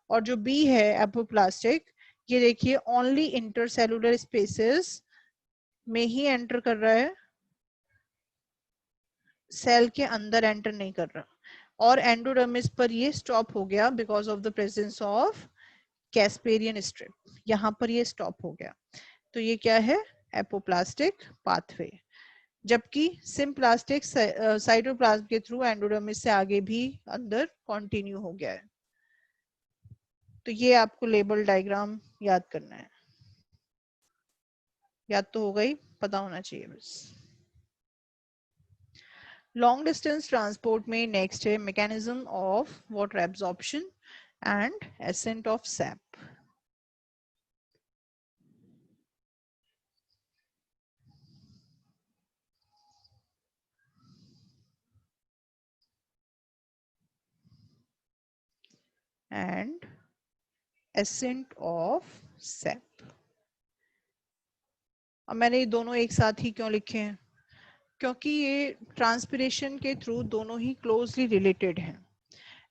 और जो बी है एपोप्लास्टिक, ये देखिए ओनली इंटरसेलुलर स्पेसेस में ही एंटर कर रहा है, सेल के अंदर एंटर नहीं कर रहा, और एंडोडर्मिस पर ये स्टॉप हो गया because of the presence of Casparian strip, यहाँ पर ये स्टॉप हो गया। तो ये क्या है, एपोप्लास्टिक पाथवे। जबकि सिम्प्लास्टिक साइटोप्लाज्म के थ्रू एंडोडर्मिस से आगे भी अंदर कंटिन्यू हो गया है। तो ये आपको लेबल डायग्राम याद करना है, याद तो होगा ही, पता होना चाहिए बस। लॉन्ग डिस्टेंस ट्रांसपोर्ट में नेक्स्ट है mechanism of water absorption and accent of SAP. And accent of SAP. अब मैंने ये दोनों एक साथ ही क्यों लिखे हैं, क्योंकि ये ट्रांसपिरेशन के थ्रू दोनों ही क्लोजली रिलेटेड हैं।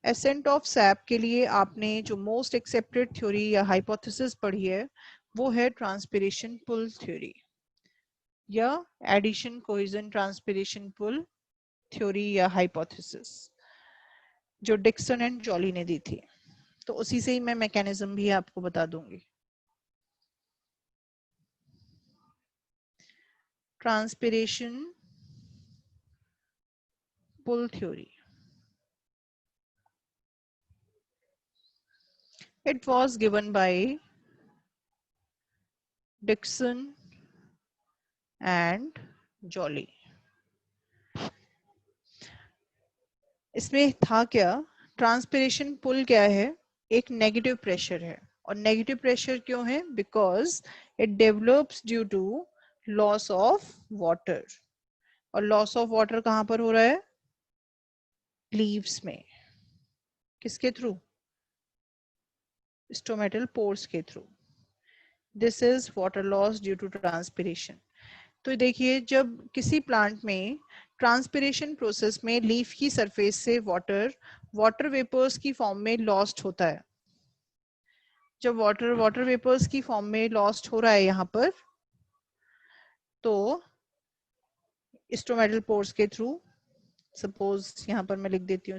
एसेंट ऑफ सैप के लिए आपने जो मोस्ट एक्सेप्टेड थ्योरी या हाइपोथेसिस पढ़ी है वो है ट्रांसपिरेशन पुल थ्योरी, या adhesion cohesion transpiration pull theory या हाइपोथेसिस, जो डिक्सन एंड जॉली ने दी थी। तो उसी से ही मैं मैकेनिज्म भी आपको बता दूंगी। Transpiration pull theory. It was given by Dickson and Joly. इसमें था क्या, ट्रांसपिरेशन पुल क्या है, एक नेगेटिव प्रेशर है, और नेगेटिव प्रेशर क्यों है, because it develops due to loss of water, और लॉस ऑफ वाटर कहां पर हो रहा है, लीव्स में, किसके थ्रू, स्टोमेटल पोर्स के through. This is water loss due to transpiration. तो देखिए जब किसी प्लांट में ट्रांसपिरेशन प्रोसेस में लीफ की सरफेस से वाटर वेपर्स की फॉर्म में लॉस्ट होता है, जब वाटर वेपर्स की फॉर्म में लॉस्ट हो रहा है यहाँ पर, तो स्टोमेटल पोर्स के थ्रू, सपोज यहाँ पर मैं लिख देती हूँ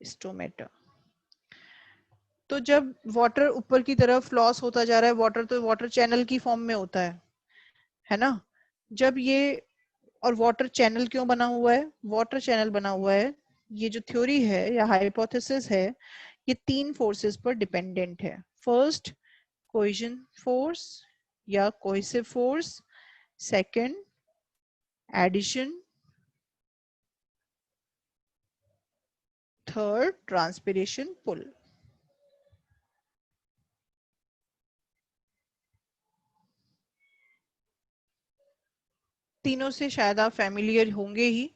स्टोमेटा, तो जब वाटर ऊपर की तरफ लॉस होता जा रहा है, वाटर तो वाटर चैनल की फॉर्म में होता है ना, जब ये, और वाटर चैनल क्यों बना हुआ है, वाटर चैनल बना हुआ है, ये जो थ्योरी है या हाइपोथेसिस है, ये 3 फोर्सेस पर डिपेंडेंट है. फर्स्ट कोहेजन फोर्स या cohesive force, second adhesion, third transpiration pull. तीनों से शायद आप फैमिलियर होंगे ही,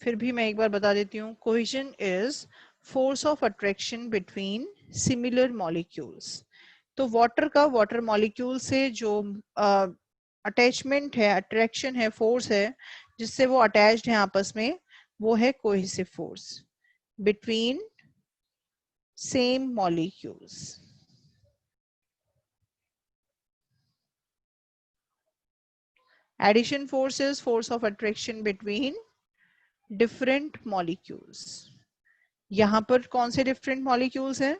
फिर भी मैं एक बार बता देती हूँ. Cohesion is force of attraction between similar molecules. तो वाटर का वाटर मॉलिक्यूल से जो अटैचमेंट है, अट्रैक्शन है, फोर्स है, जिससे वो अटैच्ड है आपस में, वो है cohesive force between same molecules. Adhesion force is force of attraction between different molecules. यहाँ पर कौन से डिफरेंट मॉलिक्यूल्स हैं,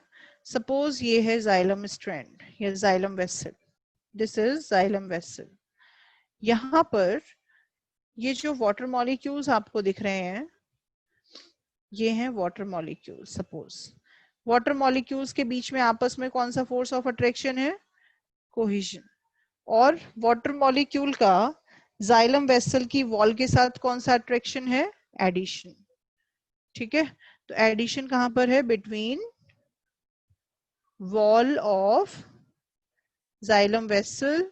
सपोज ये है जाइलम स्ट्रैंड या xylem vessel, this is xylem vessel. यहाँ पर ये जो वाटर मॉलिक्यूल्स आपको दिख रहे हैं, ये हैं water molecules. Suppose water molecules के बीच में आपस में कौन सा फोर्स ऑफ अट्रैक्शन है, कोहेजन. और वाटर मॉलिक्यूल का जाइलम वेसल की वॉल के साथ कौन सा अट्रैक्शन है, एडिशन. ठीक है, तो एडिशन कहां पर है, between wall of xylem vessel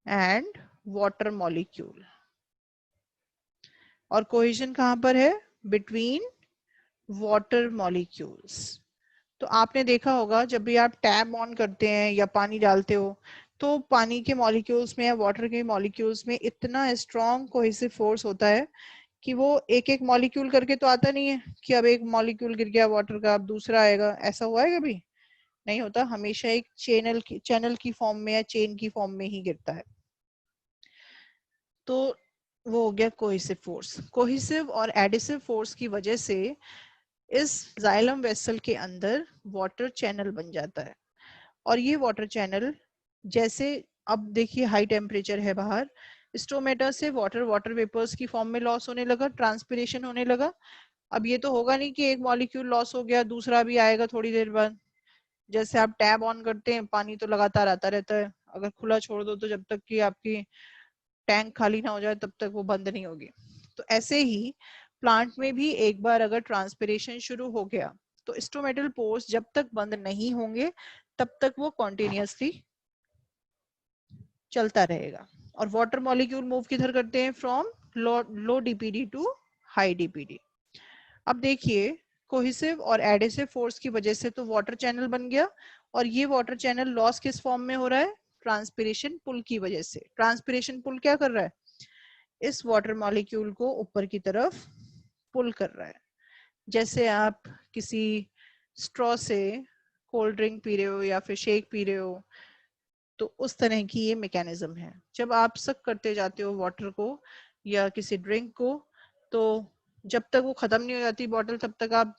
and water molecule. और कोहेजन कहां पर है, बिटवीन वाटर मॉलिक्यूल्स. तो आपने देखा होगा जब भी आप टैप ऑन करते हैं या पानी डालते हो, तो पानी के मॉलिक्यूल्स में या वाटर के मॉलिक्यूल्स में इतना स्ट्रॉन्ग कोहेसिव फोर्स होता है कि वो एक एक मॉलिक्यूल करके तो आता नहीं है कि अब एक मॉलिक्यूल गिर गया वाटर का, अब दूसरा आएगा. ऐसा हुआ है कभी, नहीं होता. हमेशा एक चैनल की फॉर्म में या चेन की फॉर्म में ही गिरता है. तो वो हो गया कोहेसिव फोर्स. कोहेसिव और एडिसिव फोर्स की वजह से इस जाइलम वेसल के अंदर वाटर चैनल बन जाता है. और ये वाटर चैनल, जैसे अब देखिए हाई टेम्परेचर है बाहर, स्टोमेटा से वाटर वेपर्स की फॉर्म में लॉस होने लगा, ट्रांसपिरेशन होने लगा. अब ये तो होगा नहीं कि एक मॉलिक्यूल लॉस हो गया दूसरा भी आएगा थोड़ी देर बाद. जैसे आप टैब ऑन करते हैं, पानी तो लगातार आता रहता है, अगर खुला छोड़ दो तो जब तक कि आपकी टैंक खाली ना हो जाए तब तक वो बंद नहीं होगी. तो ऐसे ही प्लांट में भी एक बार अगर ट्रांसपिरेशन शुरू हो गया, तो स्टोमेटल पोर्स जब तक बंद नहीं होंगे तब तक वो कॉन्टिन्यूसली चलता रहेगा. और वाटर मॉलिक्यूल मूव किधर करते हैं, from low DPD to high DPD. अब देखिए कोहेसिव और एडिसिव फोर्स की वजह से तो वाटर चैनल बन गया, और ये वाटर चैनल लॉस किस फॉर्म में हो रहा है, ट्रांसपिरेशन पुल की वजह से. ट्रांसपिरेशन पुल क्या कर रहा है, इस वाटर मॉलिक्यूल को ऊपर की तरफ पुल कर रहा है. जैसे आप किसी स्ट्रॉ से कोल्ड ड्रिंक पी रहे हो या फिर शेक पी रहे हो, तो उस तरह की ये मैकेनिज्म है. जब आप सक करते जाते हो वाटर को या किसी ड्रिंक को, तो जब तक वो खत्म नहीं हो जाती बॉटल, तब तक आप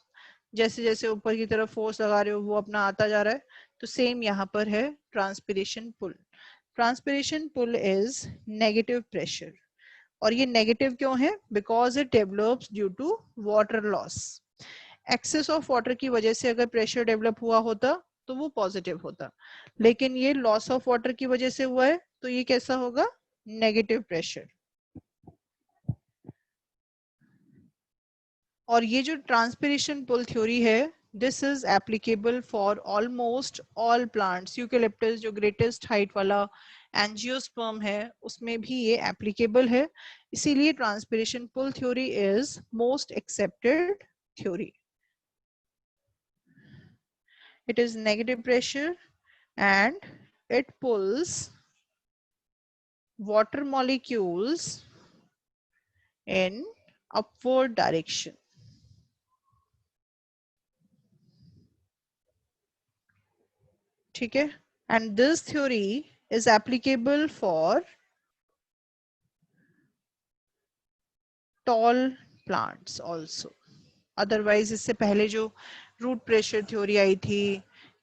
जैसे जैसे ऊपर की तरफ फोर्स लगा रहे हो वो अपना आता जा रहा है. तो सेम यहाँ पर है transpiration pull. Transpiration pull is negative pressure, और ये नेगेटिव क्यों है? Because it develops due to water loss. Excess of water की वजह से अगर प्रेशर डेवलप हुआ होता तो वो पॉजिटिव होता, लेकिन ये लॉस ऑफ वाटर की वजह से हुआ है, तो ये कैसा होगा? Negative pressure. और ये जो ट्रांसपिरेशन पुल थ्योरी है, this is applicable for almost all plants. Eucalyptus जो ग्रेटेस्ट हाइट वाला एंजियोस्पर्म है, उसमें भी ये एप्लीकेबल है। इसीलिए transpiration pull theory is most accepted theory. It is negative pressure and it pulls water molecules in upward direction. ठीक है? And this theory is applicable for tall plants also. Otherwise इससे पहले जो रूट प्रेशर थ्योरी आई थी,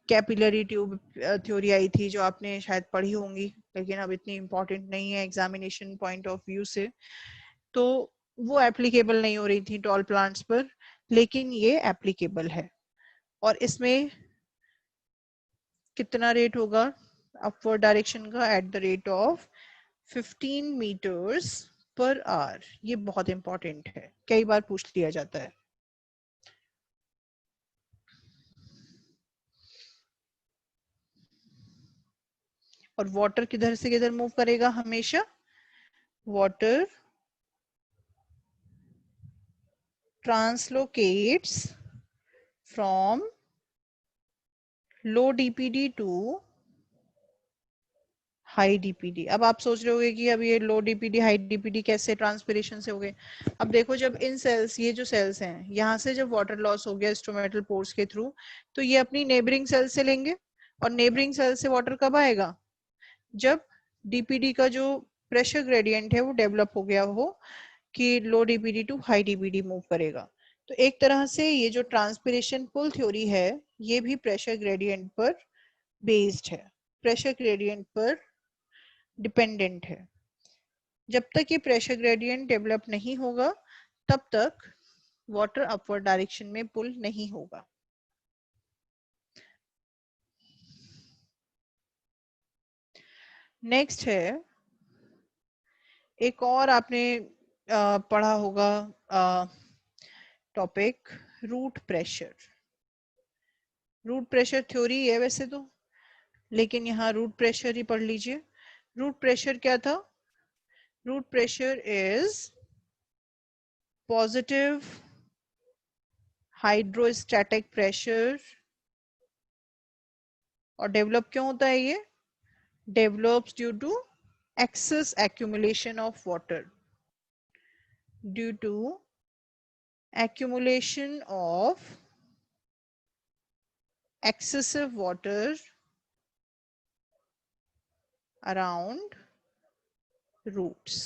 capillary tube theory आई थी, जो आपने शायद पढ़ी होंगी, लेकिन अब इतनी इंपॉर्टेंट नहीं है एग्जामिनेशन पॉइंट ऑफ व्यू से, तो वो एप्लीकेबल नहीं हो रही थी टॉल प्लांट्स पर, लेकिन ये एप्लीकेबल है। और इसमें कितना रेट होगा अपवर्ड डायरेक्शन का? At the rate of 15 metres per hour. ये बहुत इंपॉर्टेंट है, कई बार पूछ लिया जाता है। और वाटर किधर से किधर मूव करेगा? हमेशा water translocates from low DPD to high DPD. अब आप सोच रहे होंगे कि अब ये लो डीपीडी हाई डीपीडी कैसे ट्रांसपिरेशन से हो गए? अब देखो, जब इन सेल्स, ये जो सेल्स हैं, यहाँ से जब वाटर लॉस हो गया स्टोमेटल पोर्स के थ्रू, तो ये अपनी नेबरिंग सेल से लेंगे, और नेबरिंग सेल से वाटर कब आएगा? जब डीपीडी का जो प्रेशर ग्रेडियंट है वो डेवलप हो गया हो, कि low DPD to high DPD move करेगा। तो एक तरह से ये जो ट्रांसपिरेशन पुल थ्योरी है, ये भी प्रेशर ग्रेडियंट पर बेस्ड है, प्रेशर ग्रेडियंट पर डिपेंडेंट है। जब तक ये प्रेशर ग्रेडियंट डेवलप नहीं होगा, तब तक वाटर अपवर्ड डायरेक्शन में पुल नहीं होगा। नेक्स्ट है, एक और आपने पढ़ा होगा topic, root pressure. Root pressure theory है वैसे तो, लेकिन यहाँ रूट प्रेशर ही पढ़ लीजिए। रूट प्रेशर क्या था? Root pressure is positive hydrostatic pressure. और डेवलप क्यों होता है ये? Develops due to excess accumulation of water, due to accumulation of excessive water around roots.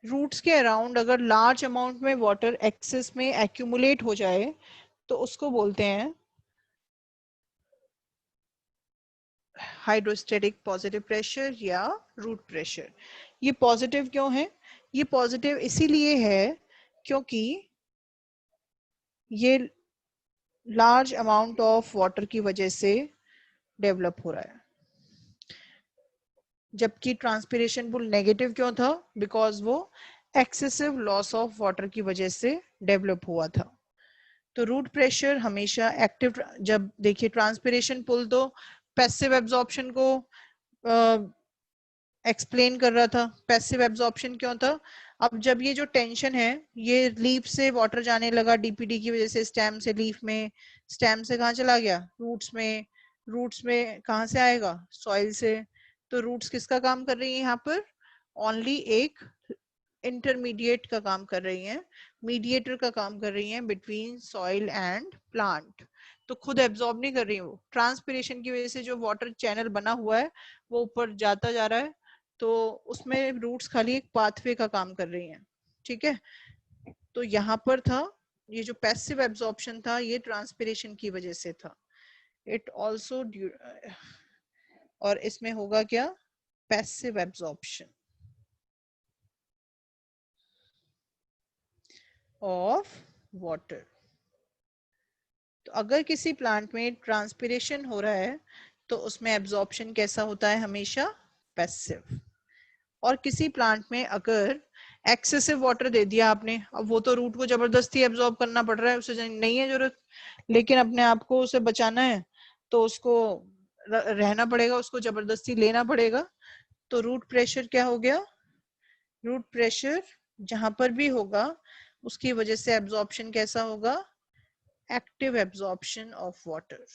Roots के अराउंड अगर लार्ज अमाउंट में वाटर एक्सेस में एक्यूमुलेट हो जाए, तो उसको बोलते हैं हाइड्रोस्टेटिक पॉजिटिव प्रेशर या रूट प्रेशर। ये पॉजिटिव क्यों है? ये पॉजिटिव इसीलिए है क्योंकि ये लार्ज अमाउंट ऑफ वाटर की वजह से डेवलप हो रहा है। जबकि ट्रांसपिरेशन पुल नेगेटिव क्यों था? बिकॉज वो एक्सेसिव लॉस ऑफ वाटर की वजह से डेवलप हुआ था। तो रूट प्रेशर हमेशा एक्टिव, जब देखिए ट्रांसपिरेशन पुल तो पैसिव एब्जॉर्प्शन को एक्सप्लेन कर रहा था। पैसिव एब्जॉर्प्शन क्यों था? अब जब ये जो टेंशन है, ये लीफ से वाटर जाने लगा डीपीडी की वजह से स्टेम से लीफ में, स्टेम से कहाँ चला गया? रूट्स में, रूट्स में कहाँ से आएगा? सॉइल से। तो रूट्स किसका काम कर रही है यहाँ पर? ओनली एक इंटरमीडिएट का काम कर रही हैं, मीडिएटर का काम कर रही हैं बिटवीन सॉइल एंड प्लांट। तो खुद एब्जॉर्ब नहीं कर रही वो, ट्रांसपिरेशन की वजह से जो वाटर चैनल बना हुआ है वो ऊपर जाता जा रहा है, तो उसमें रूट्स खाली एक पाथवे का काम कर रही हैं। ठीक है? तो यहाँ पर था, ये जो पैसिव एब्जॉर्प्शन था, ये ट्रांसपिरेशन की वजह से था। इट ऑल्सो और इसमें होगा क्या, पैसिव एब्जॉर्प्शन ऑफ वाटर। तो अगर किसी प्लांट में ट्रांसपिरेशन हो रहा है तो उसमें एब्जॉर्प्शन कैसा होता है, हमेशा पैसिव। और किसी प्लांट में अगर एक्सेसिव वाटर दे दिया आपने, अब वो तो रूट को जबरदस्ती एब्जॉर्ब करना पड़ रहा है, उसे नहीं है जरूरत, लेकिन अपने आप को उसे बचाना है तो उसको रहना पड़ेगा, उसको जबरदस्ती लेना पड़ेगा। तो रूट प्रेशर क्या हो गया, रूट प्रेशर जहां पर भी होगा उसकी वजह से एब्जॉर्प्शन कैसा होगा, एक्टिव एब्जॉर्प्शन ऑफ वाटर।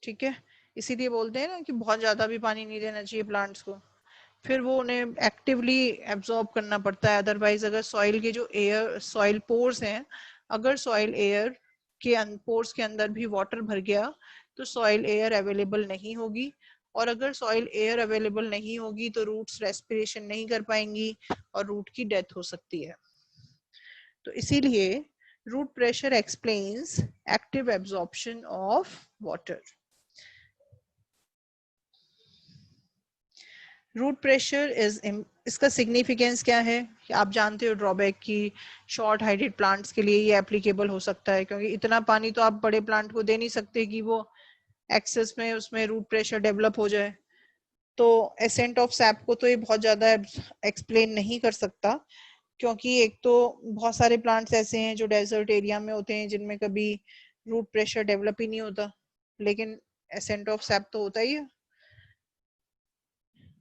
ठीक है, इसीलिए बोलते हैं ना कि बहुत ज्यादा भी पानी नहीं देना चाहिए प्लांट्स को, फिर वो उन्हें एक्टिवली एब्जॉर्ब करना पड़ता है। अदरवाइज अगर सॉइल के जो एयर, सॉइल पोर्स हैं, अगर सॉइल एयर के पोर्स के अंदर भी वाटर भर गया तो सॉइल एयर अवेलेबल नहीं होगी, और अगर सॉइल एयर अवेलेबल नहीं होगी तो रूट्स रेस्पिरेशन नहीं कर पाएंगी और रूट की डेथ हो सकती है। तो इसीलिए root pressure explains active absorption of water. Root pressure is, इसका सिग्निफिकेंस क्या है, आप जानते हो ड्रॉबैक की, शॉर्ट हाइटेड प्लांट्स के लिए ये एप्लीकेबल हो सकता है, क्योंकि इतना पानी तो आप बड़े प्लांट को दे नहीं सकते कि वो एक्सेस में उसमें रूट प्रेशर डेवलप हो जाए। तो एसेंट ऑफ सैप को तो ये बहुत ज्यादा एक्सप्लेन नहीं कर सकता, क्योंकि एक तो बहुत सारे प्लांट्स ऐसे हैं जो डेजर्ट एरिया में होते हैं जिनमें कभी रूट प्रेशर डेवलप ही नहीं होता, लेकिन एसेंट ऑफ सैप तो होता ही है।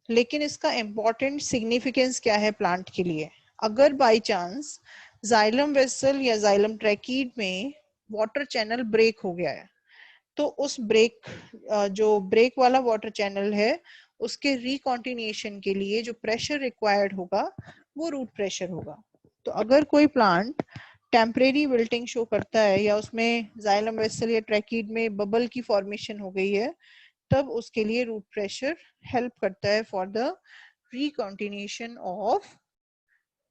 लेकिन इसका इम्पोर्टेंट सिग्निफिकेंस क्या है प्लांट के लिए, अगर बाय चांस जाइलम वेसल या जाइलम ट्रैकीड में वाटर चैनल ब्रेक हो गया है, तो उस ब्रेक, जो ब्रेक वाला वाटर चैनल है, उसके रिकॉन्टिन्यूएशन के लिए जो प्रेशर रिक्वायर्ड होगा वो रूट प्रेशर होगा। तो अगर कोई प्लांट टेम्परेरी विल्टिंग शो करता है या उसमें जाइलम वेसल या ट्रैकीड में बबल की फॉर्मेशन हो गई है, तब उसके लिए रूट प्रेशर हेल्प करता है for the recontinuation of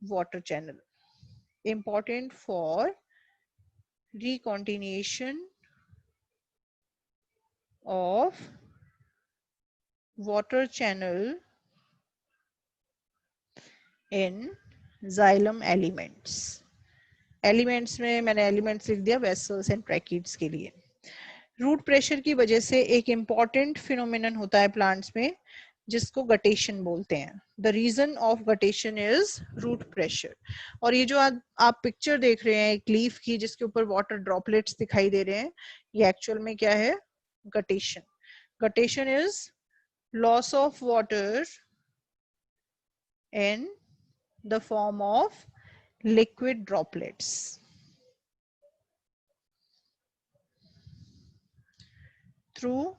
water channel, important for recontinuation of water channel in xylem elements। Elements में मैंने एलिमेंट्स लिख दिया वेसल्स एंड ट्रैकिड्स के लिए। रूट प्रेशर की वजह से एक इम्पॉर्टेंट फिनोमिनन होता है प्लांट्स में जिसको गटेशन बोलते हैं। The reason of guttation is root pressure. और ये जो आप पिक्चर देख रहे हैं एक लीफ की जिसके ऊपर वाटर ड्रॉपलेट्स दिखाई दे रहे हैं, ये एक्चुअल में क्या है, guttation. Guttation is loss of water in the form of liquid droplets through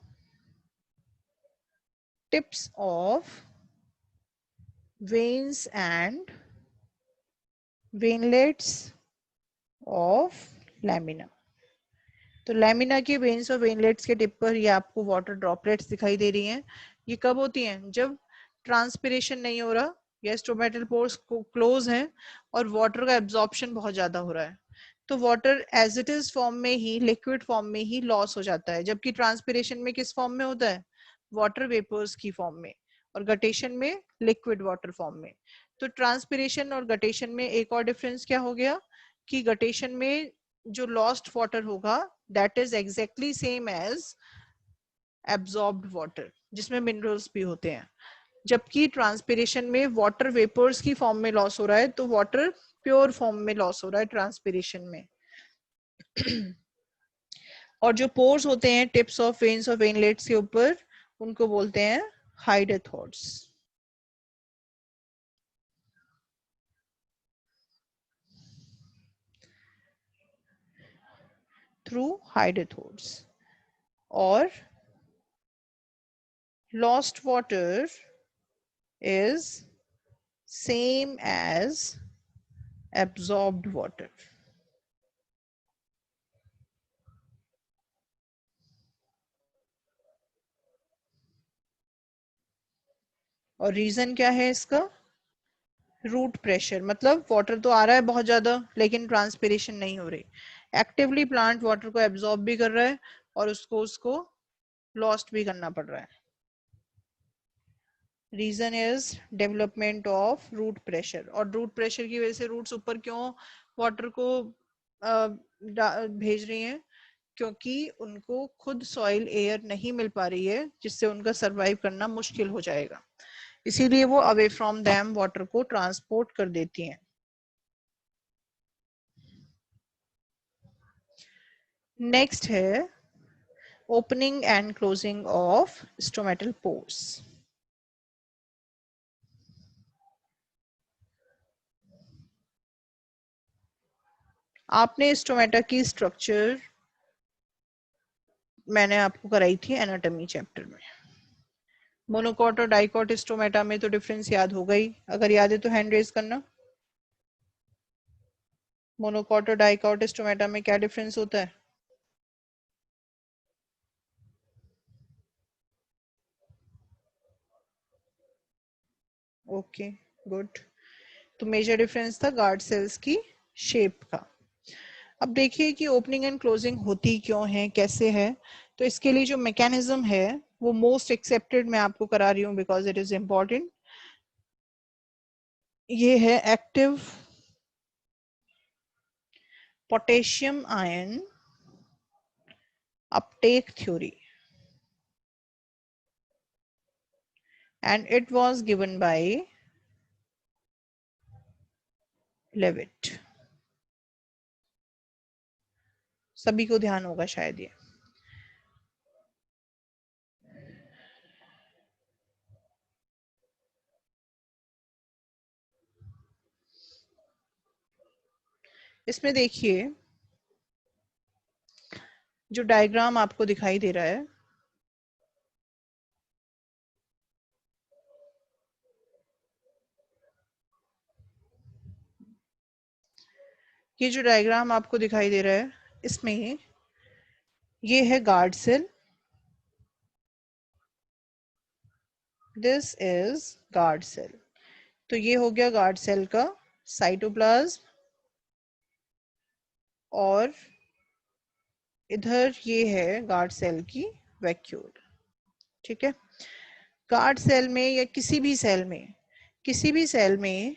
tips of veins and veinlets of lamina। तो लैमिना के वेन्स और वेनलेट्स के टिप पर ये आपको वाटर ड्रॉपलेट्स दिखाई दे रही हैं। ये कब होती हैं, जब ट्रांसपिरेशन नहीं हो रहा या स्टोमेटल पोर्स क्लोज हैं और वाटर का एब्जॉर्प्शन बहुत ज्यादा हो रहा है, तो water as it is form में ही, लिक्विड फॉर्म में ही लॉस हो जाता है। जबकि ट्रांसपिरेशन में किस फॉर्म में होता है, वाटर वेपर्स की फॉर्म में, और गटेशन में लिक्विड वाटर फॉर्म में। तो ट्रांसपिरेशन और गटेशन में एक और डिफरेंस क्या हो गया कि गटेशन में जो लॉस्ट वाटर होगा that is exactly same as absorbed water, जिसमें मिनरल्स भी होते हैं। जबकि ट्रांसपिरेशन में वाटर वेपर्स की फॉर्म में लॉस हो रहा है, तो वाटर प्योर फॉर्म में लॉस हो रहा है ट्रांसपिरेशन में। और जो पोर्स होते हैं टिप्स ऑफ वेन्स और वेनलेट्स के ऊपर, उनको बोलते हैं हाइडेथॉड्स। थ्रू हाइडेथॉड्स। और lost water is same as absorbed water। और रीजन क्या है इसका, रूट प्रेशर। मतलब वाटर तो आ रहा है बहुत ज्यादा लेकिन ट्रांसपिरेशन नहीं हो रही, एक्टिवली प्लांट वाटर को एब्जॉर्ब भी कर रहा है और उसको लॉस्ट भी करना पड़ रहा है। Reason is development of root pressure, और रूट प्रेशर की वजह से रूट्स ऊपर क्यों वाटर को भेज रही हैं, क्योंकि उनको खुद सॉइल एयर नहीं मिल पा रही है जिससे उनका सरवाइव करना मुश्किल हो जाएगा, इसीलिए वो अवे फ्रॉम डैम वाटर को ट्रांसपोर्ट कर देती हैं। नेक्स्ट है opening and closing of stomatal pores. आपने स्टोमेटा की स्ट्रक्चर मैंने आपको कराई थी एनाटॉमी चैप्टर में। मोनोकॉट और डाइकॉट स्टोमेटा में तो डिफरेंस याद होगा ही, अगर याद है तो हैंड रेज करना। मोनोकॉट और डाइकॉट स्टोमेटा में क्या डिफरेंस होता है? Okay good. तो मेजर डिफरेंस था गार्ड सेल्स की शेप का। अब देखिए कि ओपनिंग एंड क्लोजिंग होती क्यों है, कैसे है। तो इसके लिए जो मैकेनिज्म है वो मोस्ट एक्सेप्टेड मैं आपको करा रही हूँ बिकॉज इट इज इंपॉर्टेंट। ये है active potassium ion Uptake theory, and it was given by Levitt। सभी को ध्यान होगा शायद ये। इसमें देखिए जो डायग्राम आपको दिखाई दे रहा है, ये जो डायग्राम आपको दिखाई दे रहा है इसमें ये है guard cell, this is guard cell. तो ये हो गया गार्ड सेल का साइटोप्लाज्म, और इधर ये है गार्ड सेल की वैक्यूल। ठीक है, गार्ड सेल में या किसी भी सेल में, किसी भी सेल में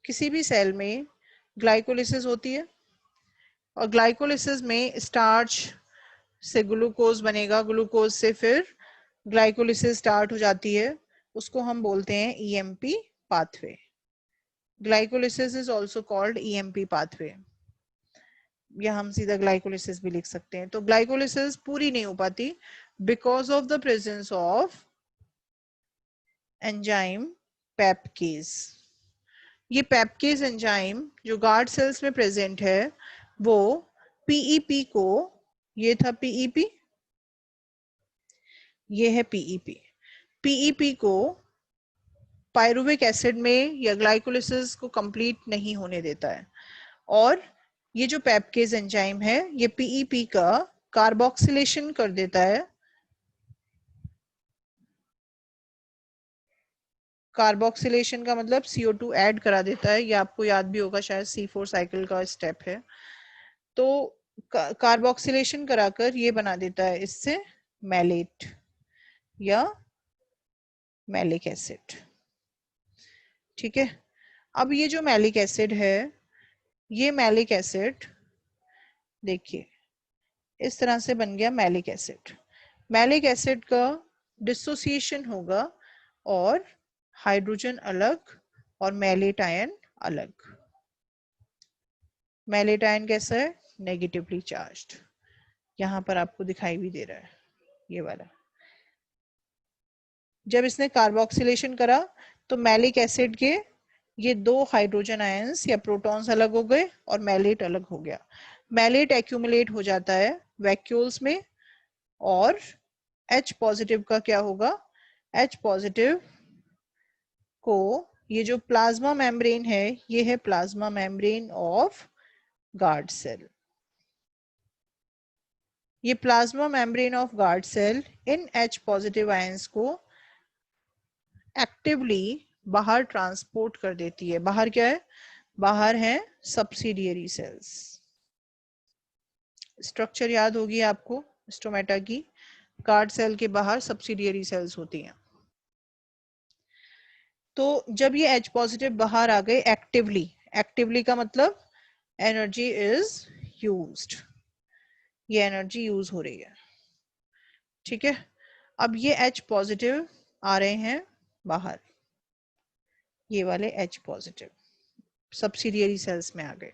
किसी भी सेल में ग्लाइकोलिसिस होती है, और ग्लाइकोलिसिस में स्टार्च से ग्लूकोज बनेगा, ग्लूकोज से फिर ग्लाइकोलिसिस स्टार्ट हो जाती है, उसको हम बोलते हैं EMP pathway. Glycolysis is also called EMP pathway, या हम सीधा ग्लाइकोलिसिस भी लिख सकते हैं। तो ग्लाइकोलिसिस पूरी नहीं हो पाती because of the presence of enzyme PEPcase. ये पेपकेज एंजाइम जो गार्ड सेल्स में प्रेजेंट है वो पीईपी को, ये था पीईपी, ये है पीईपी, पीईपी को पायरुविक एसिड में या ग्लाइकोलिसिस को कंप्लीट नहीं होने देता है, और ये जो पेपकेज एंजाइम है ये पीईपी का कार्बोक्सिलेशन कर देता है। कार्बोक्सिलेशन का मतलब CO2 ऐड करा देता है, ये आपको याद भी होगा शायद C4 साइकिल का स्टेप है। तो कार्बोक्सिलेशन कराकर ये बना देता है इससे मैलेट या मैलिक एसिड। ठीक है, अब ये जो मैलिक एसिड है, ये मैलिक एसिड देखिए इस तरह से बन गया मैलिक एसिड। मैलिक एसिड का डिसोसिएशन होगा और हाइड्रोजन अलग और मैलेट आयन अलग। मैलेट आयन कैसा है? नेगेटिवली चार्ज्ड, यहां पर आपको दिखाई भी दे रहा है ये वाला। जब इसने कार्बोक्सिलेशन करा तो मैलिक एसिड के ये दो हाइड्रोजन आयंस या प्रोटॉन्स अलग हो गए और मैलेट अलग हो गया। मैलेट एक्यूमुलेट हो जाता है वैक्यूल्स में, और H पॉजिटिव का क्या होगा? H पॉजिटिव को, ये जो प्लाज्मा मेम्ब्रेन है ये है plasma membrane of guard cell. ये plasma membrane of guard cell इन H पॉजिटिव आयंस को एक्टिवली बाहर ट्रांसपोर्ट कर देती है। बाहर क्या है? बाहर है सब्सिडियरी सेल्स। स्ट्रक्चर याद होगी आपको स्टोमेटा की। गार्ड सेल के बाहर सब्सिडियरी सेल्स होती हैं। तो जब ये H पॉजिटिव बाहर आ गए एक्टिवली, एक्टिवली का मतलब एनर्जी इज यूज्ड, ये एनर्जी यूज हो रही है। ठीक है, अब ये H पॉजिटिव आ रहे हैं बाहर, ये वाले H पॉजिटिव सब्सिडियरी सेल्स में आ गए।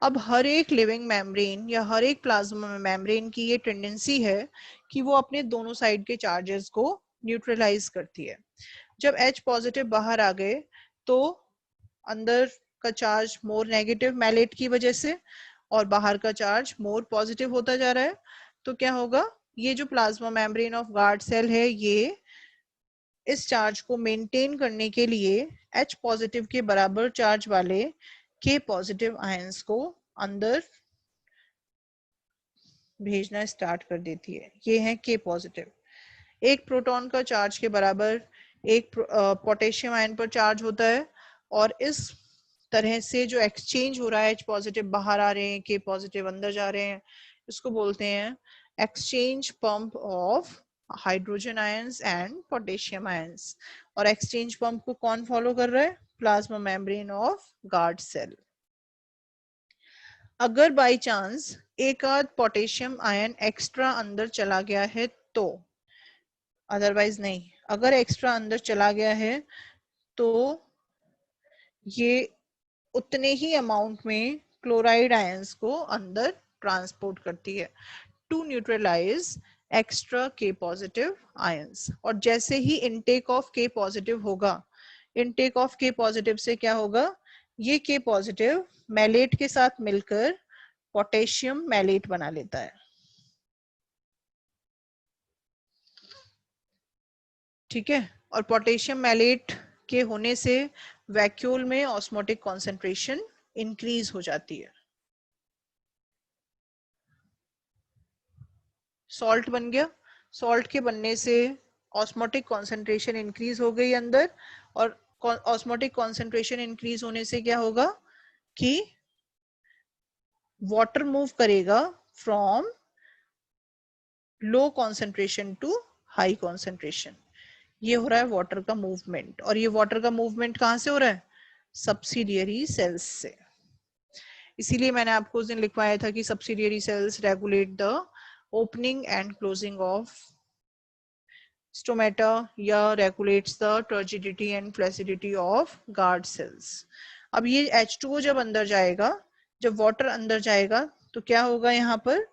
अब हर एक लिविंग मेम्ब्रेन या हर एक प्लाज्मा मेम्ब्रेन की ये टेंडेंसी है कि वो अपने दोनों साइड के चार्जेस को न्यूट्रलाइज करती है। जब H पॉजिटिव बाहर आ गए तो अंदर का चार्ज मोर नेगेटिव मैलेट की वजह से और बाहर का चार्ज मोर पॉजिटिव होता जा रहा है। तो क्या होगा, ये जो plasma membrane of guard cell है ये इस चार्ज को मेंटेन करने के लिए H पॉजिटिव के बराबर चार्ज वाले K पॉजिटिव आयंस को अंदर भेजना स्टार्ट कर देती है। ये है K पॉजिटिव। एक प्रोटॉन का चार्ज के बराबर एक पोटेशियम आयन पर चार्ज होता है और इस तरह से जो एक्सचेंज हो रहा है H पॉजिटिव बाहर आ रहे हैं, K पॉजिटिव अंदर जा रहे हैं, इसको बोलते हैं exchange pump of hydrogen ions and potassium ions. और एक्सचेंज पंप को कौन फॉलो कर रहा है? Plasma membrane of guard cell. अगर बाय चांस एक आध पोटेशियम आयन एक्स्ट्रा अंदर चला गया है तो, अदरवाइज नहीं। अगर एक्स्ट्रा अंदर चला गया है तो ये उतने ही अमाउंट में क्लोराइड आयंस को अंदर ट्रांसपोर्ट करती है टू न्यूट्रलाइज एक्स्ट्रा के पॉजिटिव आयंस। और जैसे ही इनटेक ऑफ के पॉजिटिव होगा, इनटेक ऑफ के पॉजिटिव से क्या होगा, ये के पॉजिटिव मैलेट के साथ मिलकर पोटेशियम मैलेट बना लेता है। ठीक है, और पोटेशियम मैलेट के होने से वैक्यूल में ऑस्मोटिक कॉन्सेंट्रेशन इंक्रीज हो जाती है। सॉल्ट बन गया, सॉल्ट के बनने से ऑस्मोटिक कॉन्सेंट्रेशन इंक्रीज हो गई अंदर, और ऑस्मोटिक कॉन्सेंट्रेशन इंक्रीज होने से क्या होगा कि वाटर मूव करेगा from low concentration to high concentration. ये हो रहा है वाटर का मूवमेंट, और ये वाटर का मूवमेंट कहां से हो रहा है? सब्सिडियरी सेल्स से। इसीलिए मैंने आपको उस दिन लिखवाया था कि subsidiary cells regulate the opening and closing of stomata या regulates the turgidity and flaccidity of guard cells. अब ये H2O जब अंदर जाएगा, जब वाटर अंदर जाएगा तो क्या होगा यहाँ पर?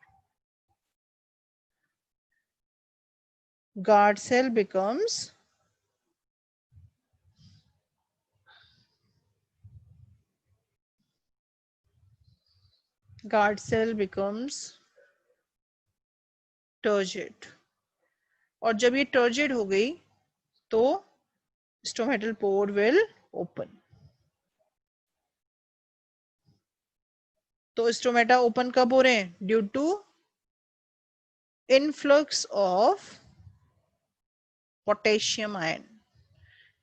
गार्ड सेल बिकम्स turgid, और जब ये टर्जिड हो गई तो स्टोमेटल पोर विल ओपन। तो स्टोमेटा ओपन कब हो रहे हैं? Due to influx of potassium ion.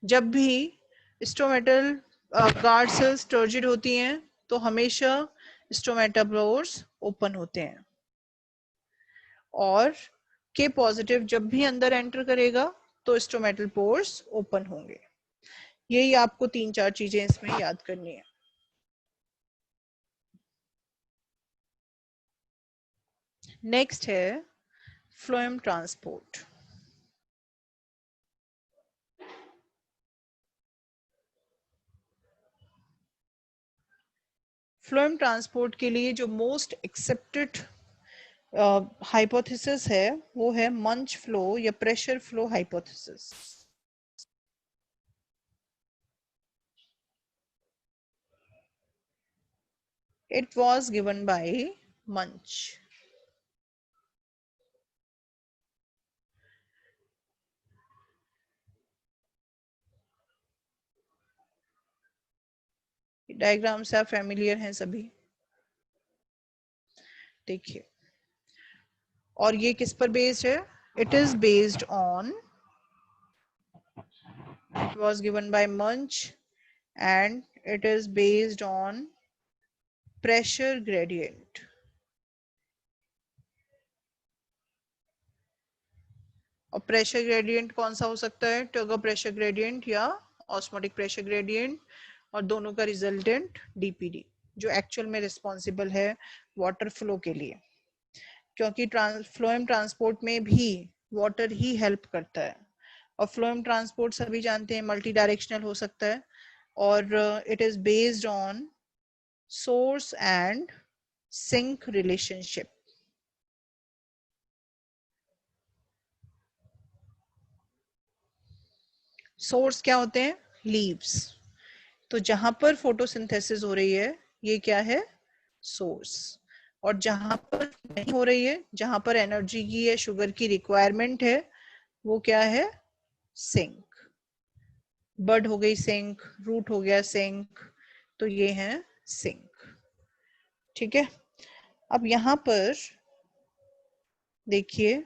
जब भी स्टोमेटल गार्ड सेल्स टर्जिड होती हैं तो हमेशा स्टोमेटा पोर्स ओपन होते हैं, और के पॉजिटिव जब भी अंदर एंटर करेगा तो स्टोमेटल पोर्स ओपन होंगे। यही आपको 3-4 चीजें इसमें याद करनी है। नेक्स्ट है फ्लोएम ट्रांसपोर्ट। फ्लोएम ट्रांसपोर्ट के लिए जो मोस्ट एक्सेप्टेड हाइपोथेसिस है वो है मंच फ्लो या pressure flow hypothesis. It was given by Munch. Diagram से आप फैमिलियर हैं सभी, देखिए। और ये किस पर बेस्ड है? It is based on It was given by Munch and it is based on pressure gradient. और प्रेशर ग्रेडियंट कौन सा हो सकता है, टर्गर प्रेशर ग्रेडियंट या ऑस्मोटिक प्रेशर ग्रेडियंट, और दोनों का रिजल्टेंट डीपीडी, जो एक्चुअल में रिस्पॉन्सिबल है वाटर फ्लो के लिए, क्योंकि फ्लोएम ट्रांसपोर्ट में भी वाटर ही हेल्प करता है। और फ्लोएम ट्रांसपोर्ट सभी जानते हैं मल्टी डायरेक्शनल हो सकता है, और it is based on source and sink relationship. Source क्या होते हैं, लीव्स। तो जहां पर फोटोसिंथेसिस हो रही है ये क्या है, सोर्स। और जहां पर नहीं हो रही है, जहां पर एनर्जी की या शुगर की रिक्वायरमेंट है, वो क्या है, सिंक। बड हो गई सिंक, रूट हो गया सिंक, तो ये है सिंक। ठीक है, अब यहां पर देखिए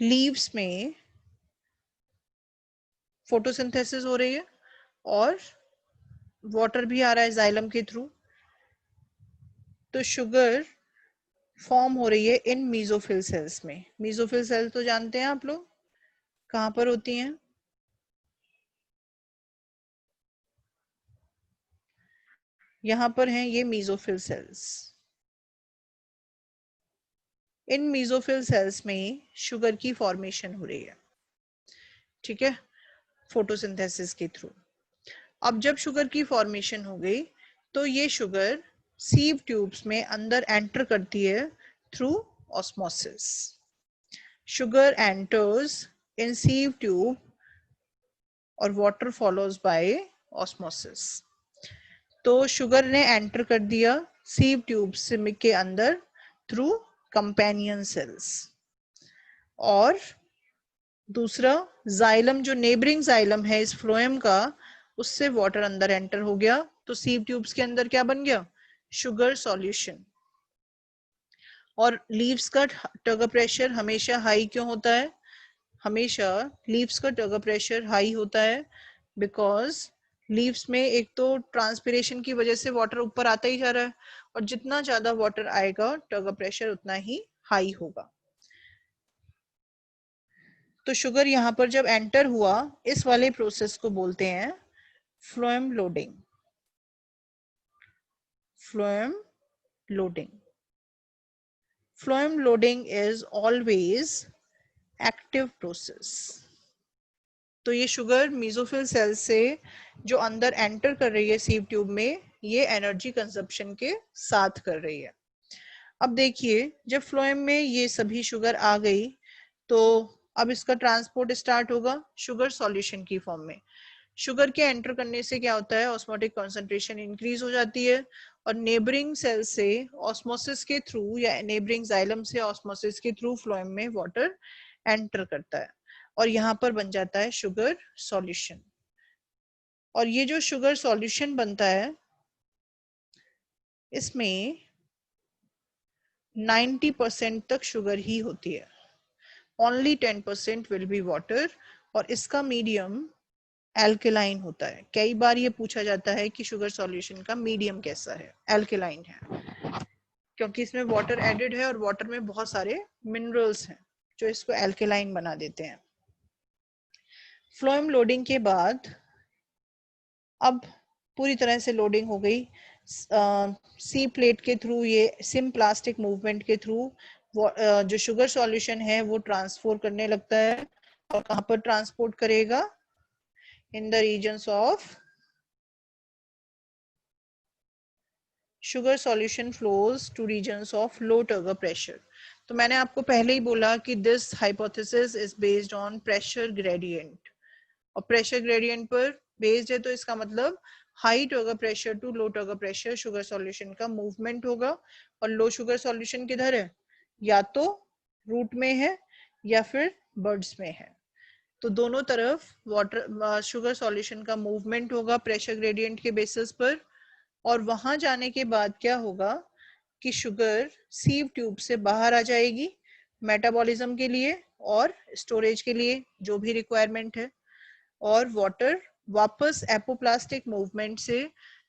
लीव्स में फोटोसिंथेसिस हो रही है और वाटर भी आ रहा है जाइलम के थ्रू, तो शुगर फॉर्म हो रही है इन मीजोफिल सेल्स में। मीजोफिल सेल तो जानते हैं आप लोग, कहां पर होती हैं, यहां पर हैं ये मीजोफिल सेल्स। इन मीजोफिल सेल्स में शुगर की फॉर्मेशन हो रही है, ठीक है, फोटोसिंथेसिस के थ्रू। अब जब शुगर की फॉर्मेशन हो गई तो ये शुगर सीव ट्यूब्स में अंदर एंटर करती है through osmosis. Sugar enters in sieve tube और वाटर फॉलोज बाय ऑस्मोसिस। तो शुगर ने एंटर कर दिया सीव ट्यूब्स के अंदर थ्रू कंपेनियन सेल्स, और दूसरा जाइलम जो नेबरिंग जाइलम है इस फ्लोएम का, उससे वाटर अंदर एंटर हो गया, तो सीव ट्यूब्स के अंदर क्या बन गया, शुगर सॉल्यूशन। और लीव्स का टर्गर प्रेशर हमेशा हाई क्यों होता है, हमेशा लीव्स का टर्गर प्रेशर हाई होता है बिकॉज लीव्स में एक तो ट्रांसपिरेशन की वजह से वाटर ऊपर आता ही जा रहा है, और जितना ज्यादा वाटर आएगा टर्गर प्रेशर उतना ही हाई होगा। तो शुगर यहाँ पर जब एंटर हुआ, इस वाले प्रोसेस को बोलते हैं phloem loading. Phloem loading, phloem loading is always active process. तो ये शुगर मीजोफिल सेल से जो अंदर एंटर कर रही है सीव ट्यूब में, ये एनर्जी कंजप्शन के साथ कर रही है। अब देखिए जब फ्लोएम में ये सभी शुगर आ गई, तो अब इसका ट्रांसपोर्ट स्टार्ट होगा शुगर सॉल्यूशन की फॉर्म में। शुगर के एंटर करने से क्या होता है, ऑस्मोटिक कॉन्सेंट्रेशन इंक्रीज हो जाती है, और नेबरिंग सेल से ऑस्मोसिस के थ्रू या नेबरिंग जाइलम से ऑस्मोसिस के थ्रू फ्लोएम में वाटर एंटर करता है, और यहाँ पर बन जाता है शुगर सॉल्यूशन। और ये जो शुगर सॉल्यूशन बनता है इसमें 90% तक शुगर ही होती है, ओनली 10% विल बी वाटर, और इसका मीडियम एल्केलाइन होता है। कई बार ये पूछा जाता है कि शुगर सॉल्यूशन का मीडियम कैसा है, एल्केलाइन है, क्योंकि इसमें वाटर एडेड है और वाटर में बहुत सारे मिनरल्स हैं जो इसको एल्केलाइन बना देते हैं। फ्लोएम लोडिंग के बाद अब पूरी तरह से लोडिंग हो गई, सी प्लेट के थ्रू, ये सिम प्लास्टिक मूवमेंट के थ्रू जो शुगर सॉल्यूशन है वो ट्रांसफर करने लगता है, और कहां पर ट्रांसपोर्ट करेगा, in the regions of sugar solution flows to regions of low turgor pressure। तो मैंने आपको पहले ही बोला कि this hypothesis is based on pressure gradient, और pressure gradient पर based है, तो इसका मतलब high turgor pressure to low turgor pressure sugar solution का movement होगा। और low sugar solution किधर है, या तो रूट में है या फिर बर्ड्स में है, तो दोनों तरफ वाटर शुगर सॉल्यूशन का मूवमेंट होगा प्रेशर ग्रेडियंट के बेसिस पर। और वहां जाने के बाद क्या होगा कि शुगर सीव ट्यूब से बाहर आ जाएगी, मेटाबॉलिज्म के लिए और स्टोरेज के लिए जो भी रिक्वायरमेंट है, और वाटर वापस एपोप्लास्टिक मूवमेंट से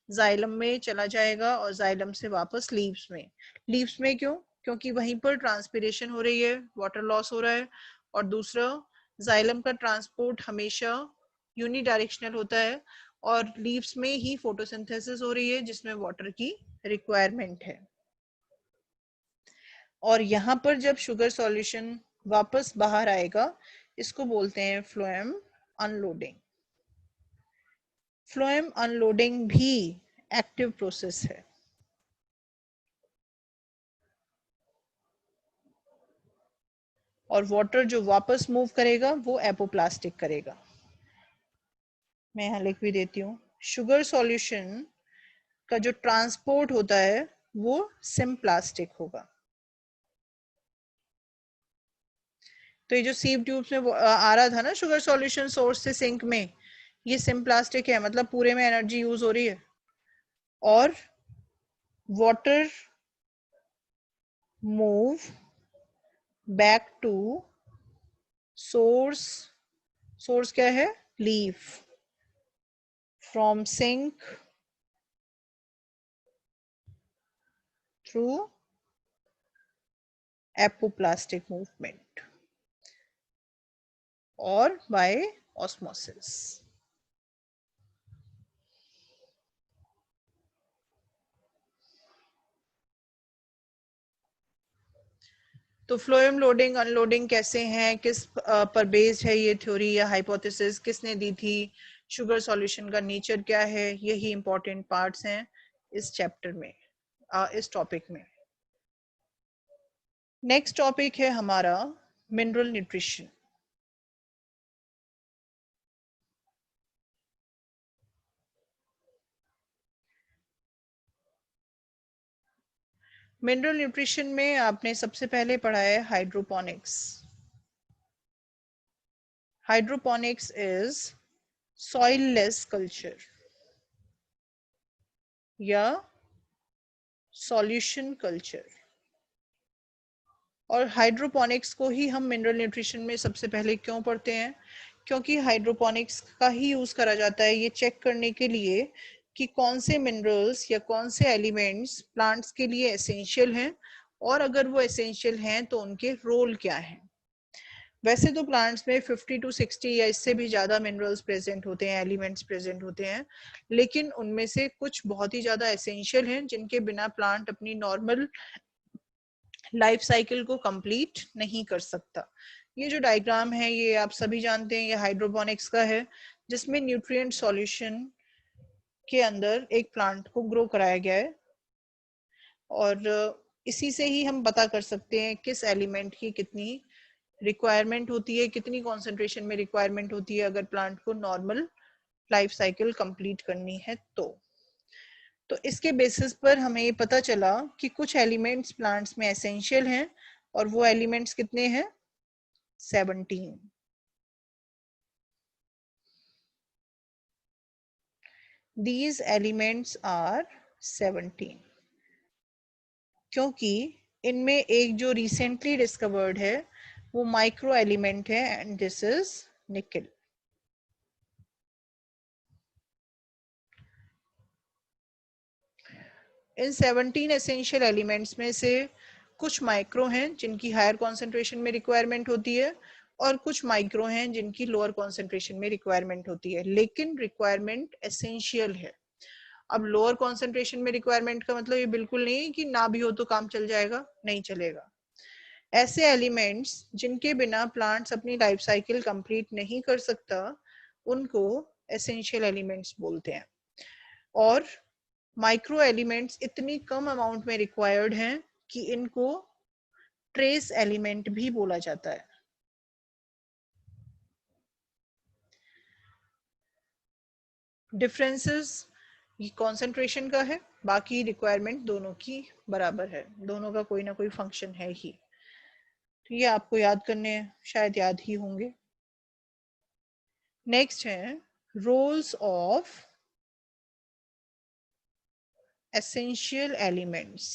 जाइलम में चला जाएगा और जाइलम से वापस लीव्स में। लीव्स में क्यों? क्योंकि वहीं पर ट्रांसपिरेशन हो रही है, वाटर लॉस हो रहा है, और दूसरा जाइलम का ट्रांसपोर्ट हमेशा यूनिडायरेक्शनल होता है और लीव्स में ही फोटोसिंथेसिस हो रही है जिसमें वाटर की रिक्वायरमेंट है। और यहाँ पर जब शुगर सॉल्यूशन वापस बाहर आएगा, इसको बोलते हैं फ्लोएम अनलोडिंग। फ्लोएम अनलोडिंग भी एक्टिव प्रोसेस है। और वाटर जो वापस मूव करेगा वो एपोप्लास्टिक करेगा। मैं यहाँ लिख भी देती हूँ, शुगर सॉल्यूशन का जो ट्रांसपोर्ट होता है वो सिम्प्लास्टिक होगा। तो ये जो सीव ट्यूब्स में आ रहा था ना शुगर सॉल्यूशन सोर्स से सिंक में, ये सिम्प्लास्टिक है, मतलब पूरे में एनर्जी यूज हो रही है। और water move back to source, source क्या है? Leaf, from sink through apoplastic movement और बाय ऑस्मोसिस। तो फ्लोएम लोडिंग अनलोडिंग कैसे हैं, किस पर बेस्ड है ये थ्योरी या हाइपोथेसिस, किसने दी थी, शुगर सॉल्यूशन का नेचर क्या है, यही इंपॉर्टेंट पार्ट्स हैं इस चैप्टर में, इस टॉपिक में। नेक्स्ट टॉपिक है हमारा मिनरल न्यूट्रिशन। मिनरल न्यूट्रिशन में आपने सबसे पहले पढ़ा है hydroponics. Hydroponics is soilless culture या सॉल्यूशन कल्चर। और हाइड्रोपोनिक्स को ही हम मिनरल न्यूट्रिशन में सबसे पहले क्यों पढ़ते हैं? क्योंकि हाइड्रोपोनिक्स का ही यूज करा जाता है ये चेक करने के लिए कि कौन से मिनरल्स या कौन से एलिमेंट्स प्लांट्स के लिए एसेंशियल हैं, और अगर वो एसेंशियल हैं तो उनके रोल क्या हैं। वैसे तो प्लांट्स में 50 to 60 या इससे भी ज्यादा मिनरल्स प्रेजेंट होते हैं, एलिमेंट्स प्रेजेंट होते हैं, लेकिन उनमें से कुछ बहुत ही ज्यादा एसेंशियल हैं जिनके बिना प्लांट अपनी नॉर्मल लाइफ साइकिल को कंप्लीट नहीं कर सकता। ये जो डायग्राम है ये आप सभी जानते हैं, ये हाइड्रोपोनिक्स का है, जिसमें न्यूट्रिएंट सॉल्यूशन के अंदर एक प्लांट को ग्रो कराया गया है, और इसी से ही हम पता कर सकते हैं किस एलिमेंट की कितनी रिक्वायरमेंट होती है, कितनी कॉन्सेंट्रेशन में रिक्वायरमेंट होती है अगर प्लांट को नॉर्मल लाइफ साइकिल कंप्लीट करनी है तो इसके बेसिस पर हमें ये पता चला कि कुछ एलिमेंट्स प्लांट्स में एसेंशियल हैं, और वो एलिमेंट्स कितने हैं? 17। These elements are 17 क्योंकि इनमें एक जो रिसेंटली डिस्कवर्ड है वो माइक्रो एलिमेंट है, एंड दिस इज निकल। इन 17 एसेंशियल एलिमेंट्स में से कुछ माइक्रो हैं जिनकी हायर कॉन्सेंट्रेशन में रिक्वायरमेंट होती है, और कुछ माइक्रो हैं जिनकी लोअर कॉन्सेंट्रेशन में रिक्वायरमेंट होती है, लेकिन रिक्वायरमेंट एसेंशियल है। अब लोअर कॉन्सेंट्रेशन में रिक्वायरमेंट का मतलब ये बिल्कुल नहीं है कि ना भी हो तो काम चल जाएगा, नहीं चलेगा। ऐसे एलिमेंट्स जिनके बिना प्लांट्स अपनी लाइफ साइकिल कंप्लीट नहीं कर सकता उनको एसेंशियल एलिमेंट्स बोलते हैं। और माइक्रो एलिमेंट्स इतनी कम अमाउंट में रिक्वायर्ड हैं कि इनको ट्रेस एलिमेंट भी बोला जाता है। डिफरेंसेस ये कॉन्सेंट्रेशन का है, बाकी रिक्वायरमेंट दोनों की बराबर है, दोनों का कोई ना कोई फंक्शन है ही। तो ये आपको याद करने शायद याद ही होंगे। नेक्स्ट है रोल्स ऑफ एसेंशियल एलिमेंट्स।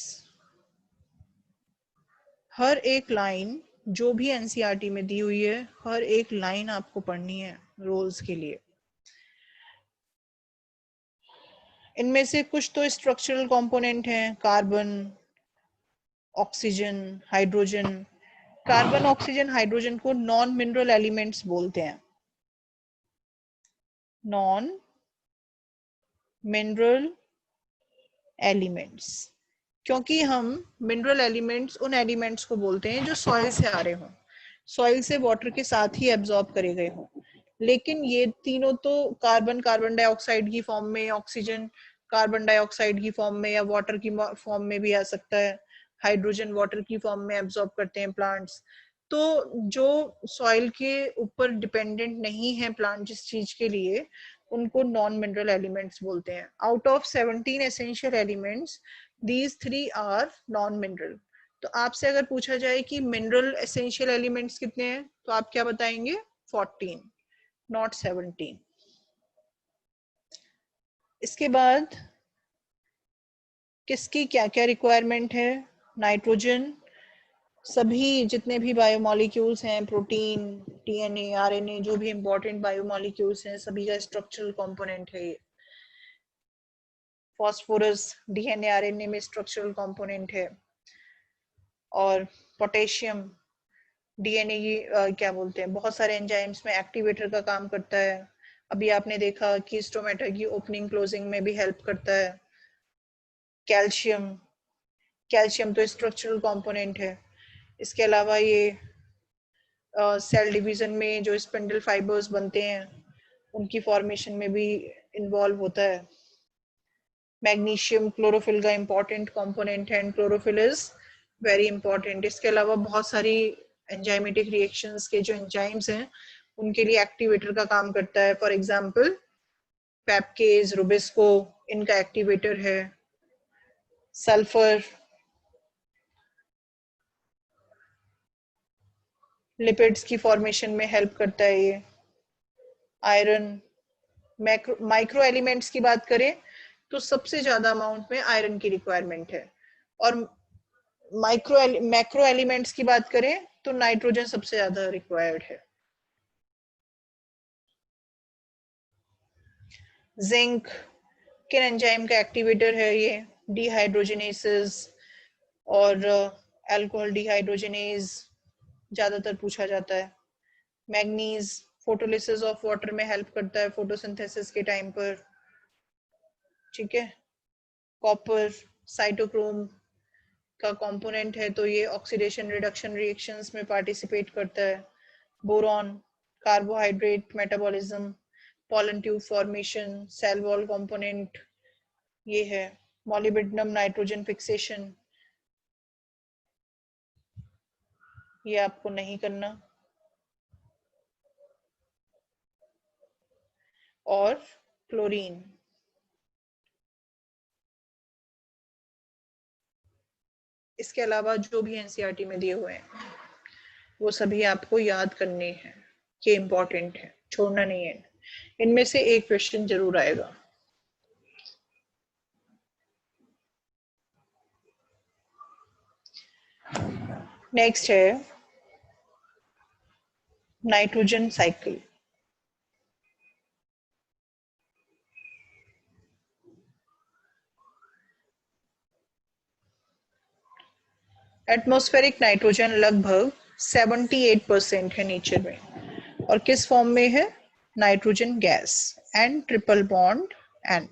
हर एक लाइन जो भी एनसीईआरटी में दी हुई है हर एक लाइन आपको पढ़नी है रोल्स के लिए। इनमें से कुछ तो स्ट्रक्चरल कंपोनेंट हैं, carbon, oxygen, hydrogen. Carbon, oxygen, hydrogen को नॉन मिनरल एलिमेंट्स बोलते हैं, नॉन मिनरल एलिमेंट्स, क्योंकि हम मिनरल एलिमेंट्स उन एलिमेंट्स को बोलते हैं जो सॉइल से आ रहे हों, सॉइल से वाटर के साथ ही एब्जॉर्ब करे गए हों। लेकिन ये तीनों तो कार्बन कार्बन डाइऑक्साइड की फॉर्म में, ऑक्सीजन कार्बन डाइऑक्साइड की फॉर्म में या वाटर की फॉर्म में भी आ सकता है, हाइड्रोजन वाटर की फॉर्म में एब्जॉर्ब करते हैं प्लांट्स। तो जो सॉइल के ऊपर डिपेंडेंट नहीं है प्लांट जिस चीज के लिए, उनको नॉन मिनरल एलिमेंट्स बोलते हैं। Out of 17 essential elements, these 3 are non mineral. तो आपसे अगर पूछा जाए कि मिनरल एसेंशियल एलिमेंट्स कितने हैं, तो आप क्या बताएंगे? 14, नॉट 17। इसके बाद किसकी क्या क्या रिक्वायरमेंट है? नाइट्रोजन, सभी जितने भी बायोमोलिक्यूल्स हैं, प्रोटीन, डीएनए, आरएनए, जो भी इंपॉर्टेंट बायोमोलिक्यूल्स हैं, सभी का स्ट्रक्चरल कंपोनेंट है ये। फॉस्फोरस डीएनए आरएनए में स्ट्रक्चरल कंपोनेंट है। और पोटेशियम डीएनए की क्या बोलते हैं, बहुत सारे एंजाइम्स में एक्टिवेटर का काम करता है। अभी आपने देखा कि स्टोमेटा की ओपनिंग क्लोजिंग में भी हेल्प करता है। कैल्शियम, कैल्शियम तो स्ट्रक्चरल कंपोनेंट है। इसके अलावा ये सेल डिवीजन में जो स्पिंडल फाइबर्स बनते हैं उनकी फॉर्मेशन में भी इन्वॉल्व होता है। मैग्नीशियम क्लोरोफिल का इंपॉर्टेंट कंपोनेंट है, and chlorophyll is very important. इसके अलावा बहुत सारी एंजाइमेटिक रिएक्शंस के जो एंजाइम्स हैं उनके लिए एक्टिवेटर का काम करता है। फॉर एग्जांपल पेप्केज, रुबिस्को, इनका एक्टिवेटर है। सल्फर लिपिड्स की फॉर्मेशन में हेल्प करता है ये। आयरन, माइक्रो एलिमेंट्स की बात करें तो सबसे ज्यादा अमाउंट में आयरन की रिक्वायरमेंट है। और मैक्रो एलिमेंट्स की बात करें तो नाइट्रोजन सबसे ज्यादा रिक्वायर्ड है। जिंक किन एंजाइम का एक्टिवेटर है? ये डिहाइड्रोजिनेसेस और अल्कोहल डिहाइड्रोजिनेज ज्यादातर पूछा जाता है। मैग्नीज फोटोलिसिस ऑफ वाटर में हेल्प करता है फोटोसिंथेसिस के टाइम पर, ठीक है। कॉपर साइटोक्रोम का कंपोनेंट है, तो ये ऑक्सीडेशन रिडक्शन रिएक्शंस में पार्टिसिपेट करता है। Boron carbohydrate metabolism, pollen tube formation, cell wall component ये है। मॉलिब्डेनम नाइट्रोजन फिक्सेशन, ये आपको नहीं करना। और क्लोरीन, इसके अलावा जो भी एनसीईआरटी में दिए हुए हैं वो सभी आपको याद करने हैं, ये इंपॉर्टेंट है, छोड़ना नहीं है। इनमें से एक क्वेश्चन जरूर आएगा। नेक्स्ट है नाइट्रोजन साइकिल। एटमॉस्फेरिक नाइट्रोजन लगभग 78% है नेचर में, और किस फॉर्म में है? Nitrogen gas, and triple bond N.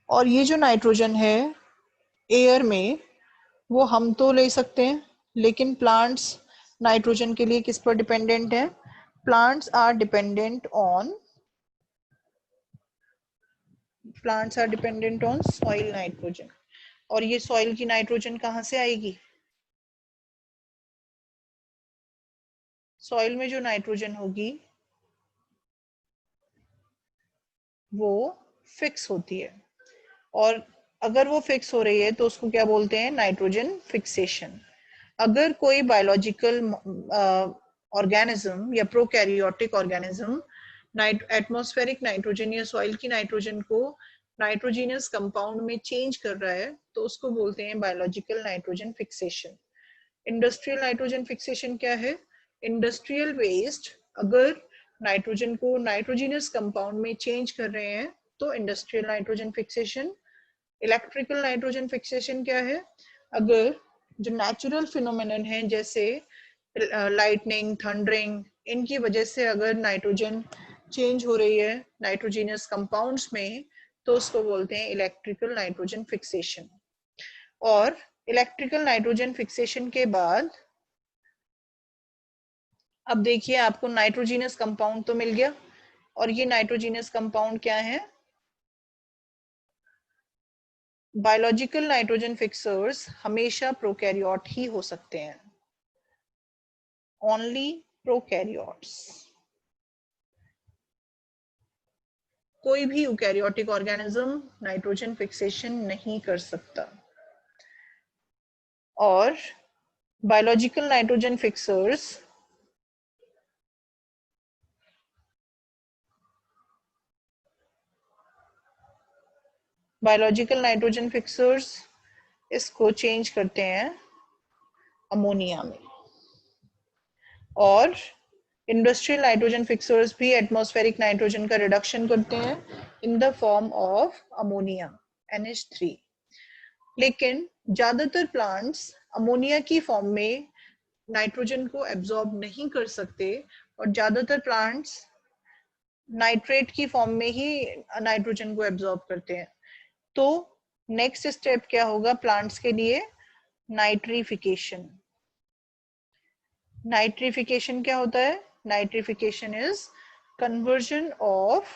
और ये जो नाइट्रोजन है एयर में, वो हम तो ले सकते हैं, लेकिन प्लांट्स नाइट्रोजन के लिए किस पर डिपेंडेंट है? Plants are dependent on soil nitrogen. और ये सॉइल की नाइट्रोजन कहाँ से आएगी? सॉइल में जो नाइट्रोजन होगी वो फिक्स होती है, और अगर वो फिक्स हो रही है तो उसको क्या बोलते हैं? Nitrogen fixation. अगर कोई बायोलॉजिकल ऑर्गेनिज्म या प्रोकैरियोटिक ऑर्गेनिज्म एटमॉस्फेरिक नाइट्रोजन या सॉइल की नाइट्रोजन को नाइट्रोजीनियस कंपाउंड में चेंज कर रहा है तो उसको बोलते हैं biological nitrogen fixation. Industrial nitrogen fixation क्या है? इंडस्ट्रियल वेस्ट अगर नाइट्रोजन को नाइट्रोजीनियस कंपाउंड में चेंज कर रहे हैं तो industrial nitrogen fixation. Electrical nitrogen fixation क्या है? अगर जो नेचुरल फिनोमेनन है जैसे लाइटनिंग, थंडरिंग, इनकी वजह से अगर नाइट्रोजन चेंज हो रही है नाइट्रोजीनियस कंपाउंड्स में तो उसको बोलते हैं इलेक्ट्रिकल नाइट्रोजन फिक्सेशन। और इलेक्ट्रिकल नाइट्रोजन फिक्सेशन के बाद अब देखिए आपको नाइट्रोजीनियस कंपाउंड तो मिल गया, और ये नाइट्रोजीनियस कंपाउंड क्या है? बायोलॉजिकल नाइट्रोजन फिक्सर्स हमेशा प्रोकैरियोट ही हो सकते हैं, ओनली प्रोकैरियोट्स। कोई भी यूकैरियोटिक ऑर्गेनिज्म नाइट्रोजन फिक्सेशन नहीं कर सकता। और बायोलॉजिकल नाइट्रोजन फिक्सर्स इसको चेंज करते हैं अमोनिया में। और इंडस्ट्रियल नाइट्रोजन फिक्सर्स भी एटमॉस्फेरिक नाइट्रोजन का रिडक्शन करते हैं in the form of ammonia NH3। लेकिन ज्यादातर प्लांट्स अमोनिया की फॉर्म में नाइट्रोजन को एब्जॉर्ब नहीं कर सकते, और ज्यादातर प्लांट्स नाइट्रेट की फॉर्म में ही नाइट्रोजन को एब्जॉर्ब करते हैं। तो नेक्स्ट स्टेप क्या होगा प्लांट्स के लिए? नाइट्रिफिकेशन। नाइट्रिफिकेशन क्या होता है? नाइट्रिफिकेशन इज कन्वर्जन ऑफ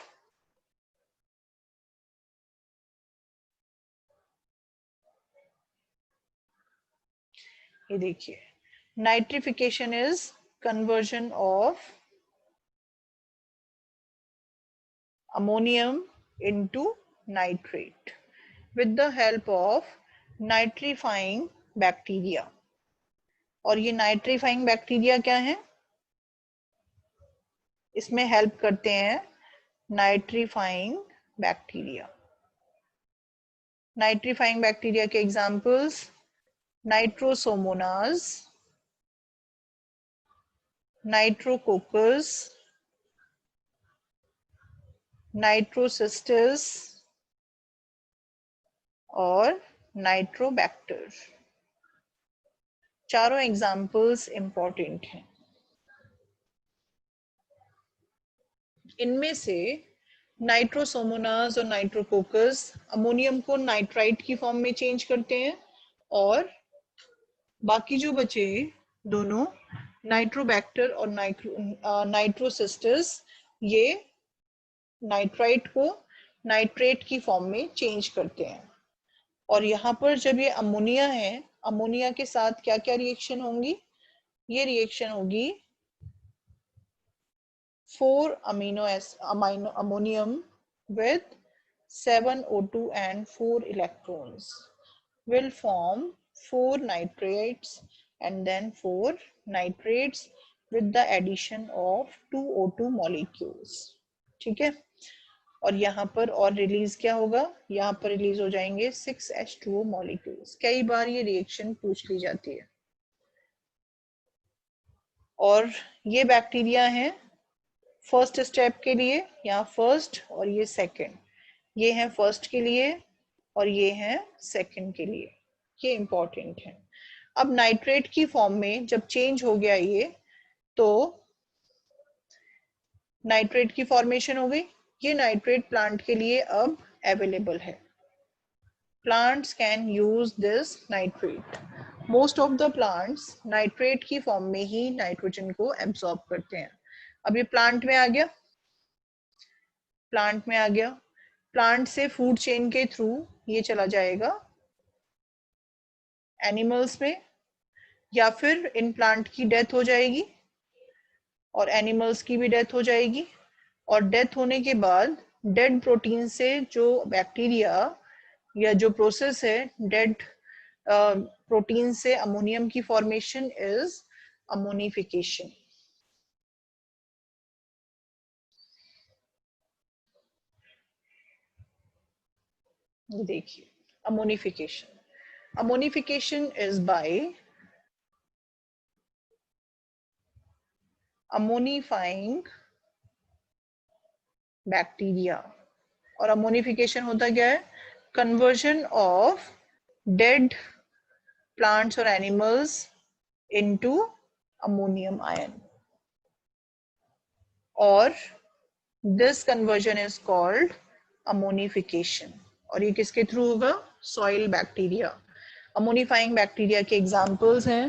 ये देखिए, nitrification is conversion of ammonium into nitrate with the help of nitrifying bacteria. और ये नाइट्रीफाइंग बैक्टीरिया क्या है? इसमें हेल्प करते हैं नाइट्रीफाइंग बैक्टीरिया। नाइट्रीफाइंग बैक्टीरिया के एग्जांपल्स नाइट्रोसोमोनास, नाइट्रोकोकस, नाइट्रोसिस्टस और नाइट्रोबैक्टर। चारों एग्जांपल्स इंपॉर्टेंट हैं। इनमें से नाइट्रोसोमोनास और नाइट्रोकोकस अमोनियम को नाइट्राइट की फॉर्म में चेंज करते हैं, और बाकी जो बचे दोनों नाइट्रोबैक्टर और नाइट्रोसिस्टस ये नाइट्राइट को नाइट्रेट की फॉर्म में चेंज करते हैं। और यहाँ पर जब ये अमोनिया है, अमोनिया के साथ क्या क्या रिएक्शन होंगी? ये रिएक्शन होगी 4 ammonium with 7 O2 and 4 electrons will form 4 nitrates and then 4 nitrates with the addition of 2 O2 molecules। ठीक है, और यहाँ पर और रिलीज क्या होगा? यहाँ पर रिलीज हो जाएंगे 6 H2O molecules। कई बार ये रिएक्शन पूछ ली जाती है। और ये बैक्टीरिया है फर्स्ट स्टेप के लिए, यहाँ फर्स्ट और ये सेकंड, ये है फर्स्ट के लिए और ये है सेकंड के लिए, ये इंपॉर्टेंट है। अब नाइट्रेट की फॉर्म में जब चेंज हो गया ये, तो नाइट्रेट की फॉर्मेशन हो गई। ये नाइट्रेट प्लांट के लिए अब अवेलेबल है। Plants can use this nitrate. Most of the plants nitrate की फॉर्म में ही नाइट्रोजन को एब्सॉर्ब करते हैं। अब ये प्लांट में आ गया, प्लांट में आ गया, प्लांट से फूड चेन के थ्रू ये चला जाएगा एनिमल्स में, या फिर इन प्लांट की डेथ हो जाएगी और एनिमल्स की भी डेथ हो जाएगी। और डेथ होने के बाद डेड प्रोटीन से जो बैक्टीरिया या जो प्रोसेस है डेड प्रोटीन से अमोनियम की फॉर्मेशन इज अमोनिफिकेशन। ये देखिए ammonification. Ammonification is by ammonifying bacteria. और अमोनिफिकेशन होता क्या है? Conversion of dead plants or animals into ammonium ion, or this conversion is called ammonification. और ये किसके थ्रू होगा? Soil bacteria. अमोनिफाइंग बैक्टीरिया के एग्जांपल्स हैं,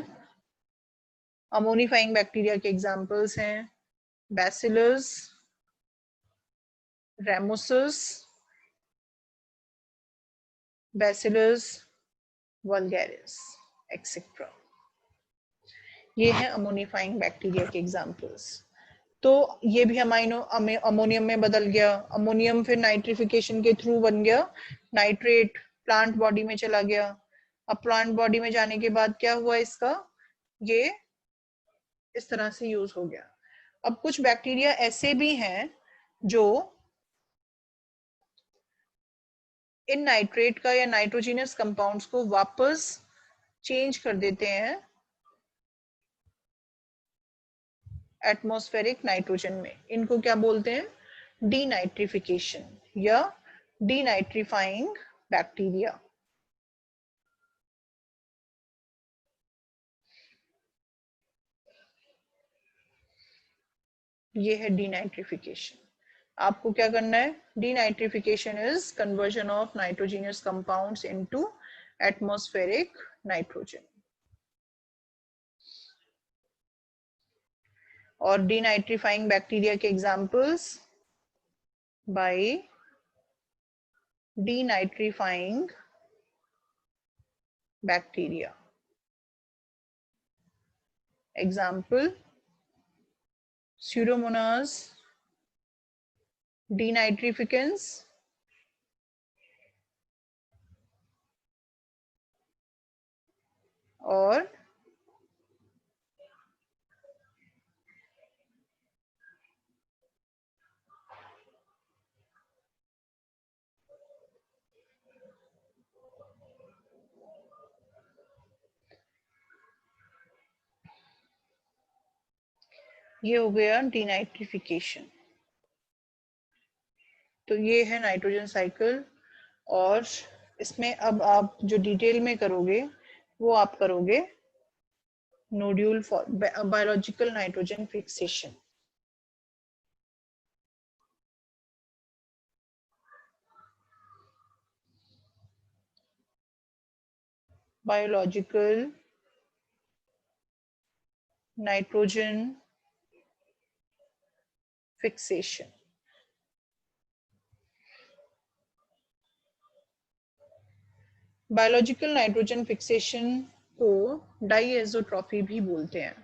अमोनिफाइंग बैक्टीरिया के एग्जांपल्स हैं Bacillus, ramosus, Bacillus vulgaris etcetera. ये है अमोनिफाइंग बैक्टीरिया के एग्जांपल्स. तो ये भी अमोनियम में बदल गया. अमोनियम फिर नाइट्रिफिकेशन के थ्रू बन गया नाइट्रेट, प्लांट बॉडी में चला गया. अब प्लांट बॉडी में जाने के बाद क्या हुआ इसका? ये इस तरह से यूज हो गया. अब कुछ बैक्टीरिया ऐसे भी हैं जो इन नाइट्रेट का या नाइट्रोजिनस कंपाउंड्स को वापस चेंज कर देते हैं एटमॉस्फेरिक नाइट्रोजन में. इनको क्या बोलते हैं? डीनाइट्रिफिकेशन या डीनाइट्रीफाइंग बैक्टीरिया. ये है डीनाइट्रिफिकेशन. आपको क्या करना है? Denitrification is conversion of nitrogenous compounds into atmospheric nitrogen. और डीनाइट्रीफाइंग बैक्टीरिया के examples by denitrifying bacteria. Example Pseudomonas denitrificans, और ये हो गया डीनाइट्रिफिकेशन. तो ये है नाइट्रोजन साइकिल. और इसमें अब आप जो डिटेल में करोगे वो आप करोगे nodule for biological nitrogen fixation. Biological nitrogen fixation. Biological nitrogen fixation को डाईएज़ोट्रॉफी भी बोलते हैं.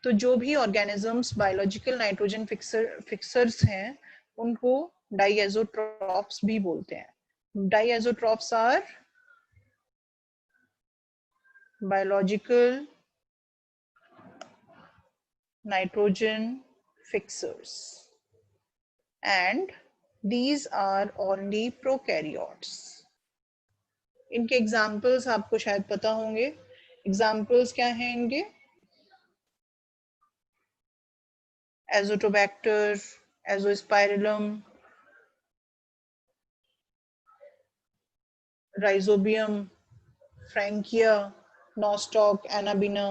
तो जो भी ऑर्गेनिजम्स बायोलॉजिकल नाइट्रोजन फिक्सर्स हैं उनको डाईएज़ोट्रॉफ्स भी बोलते हैं. Diazotrophs are biological nitrogen fixers and these are only prokaryotes. इनके एग्जाम्पल्स आपको शायद पता होंगे. एग्जाम्पल्स क्या हैं इनके? Azotobacter, Azospirillum, Rhizobium, Frankia, Nostoc, Anabaena.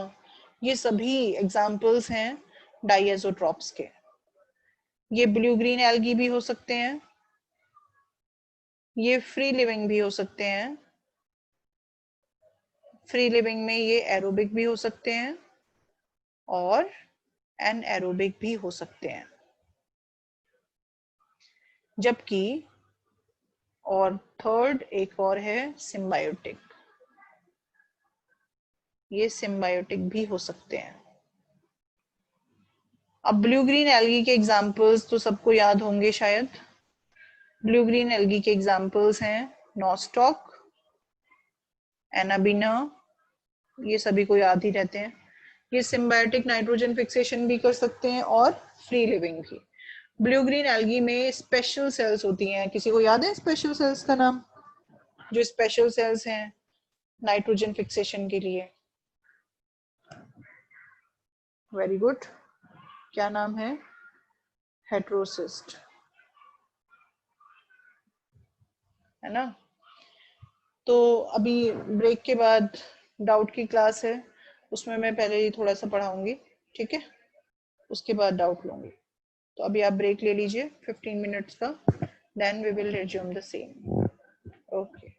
ये सभी एग्जाम्पल्स हैं डाईएज़ोट्रॉप्स के. ये ब्लू ग्रीन एल्गी भी हो सकते हैं, ये फ्री लिविंग भी हो सकते हैं. फ्री लिविंग में ये एरोबिक भी हो सकते हैं और एनएरोबिक भी हो सकते हैं. जबकि और थर्ड एक और है सिम्बायोटिक. ये सिम्बायोटिक भी हो सकते हैं. अब ब्लू ग्रीन एल्गी के एग्जांपल्स तो सबको याद होंगे शायद. ब्लू ग्रीन एल्गी के एग्जांपल्स हैं नॉस्टॉक, एनाबिना. ये सभी को याद ही रहते हैं. ये सिम्बायोटिक नाइट्रोजन फिक्सेशन भी कर सकते हैं और फ्री लिविंग भी. ब्लू ग्रीन एल्गी में स्पेशल सेल्स होती हैं. किसी को याद है स्पेशल सेल्स का नाम? जो स्पेशल सेल्स हैं नाइट्रोजन फिक्सेशन के लिए। Very good. क्या नाम है? हेट्रोसिस्ट, है ना। तो अभी ब्रेक के बाद डाउट की क्लास है, उसमें मैं पहले ही थोड़ा सा पढ़ाऊंगी, ठीक है, उसके बाद डाउट लूंगी। तो अभी आप ब्रेक ले लीजिए 15 मिनट्स का, then we will resume the same. Okay.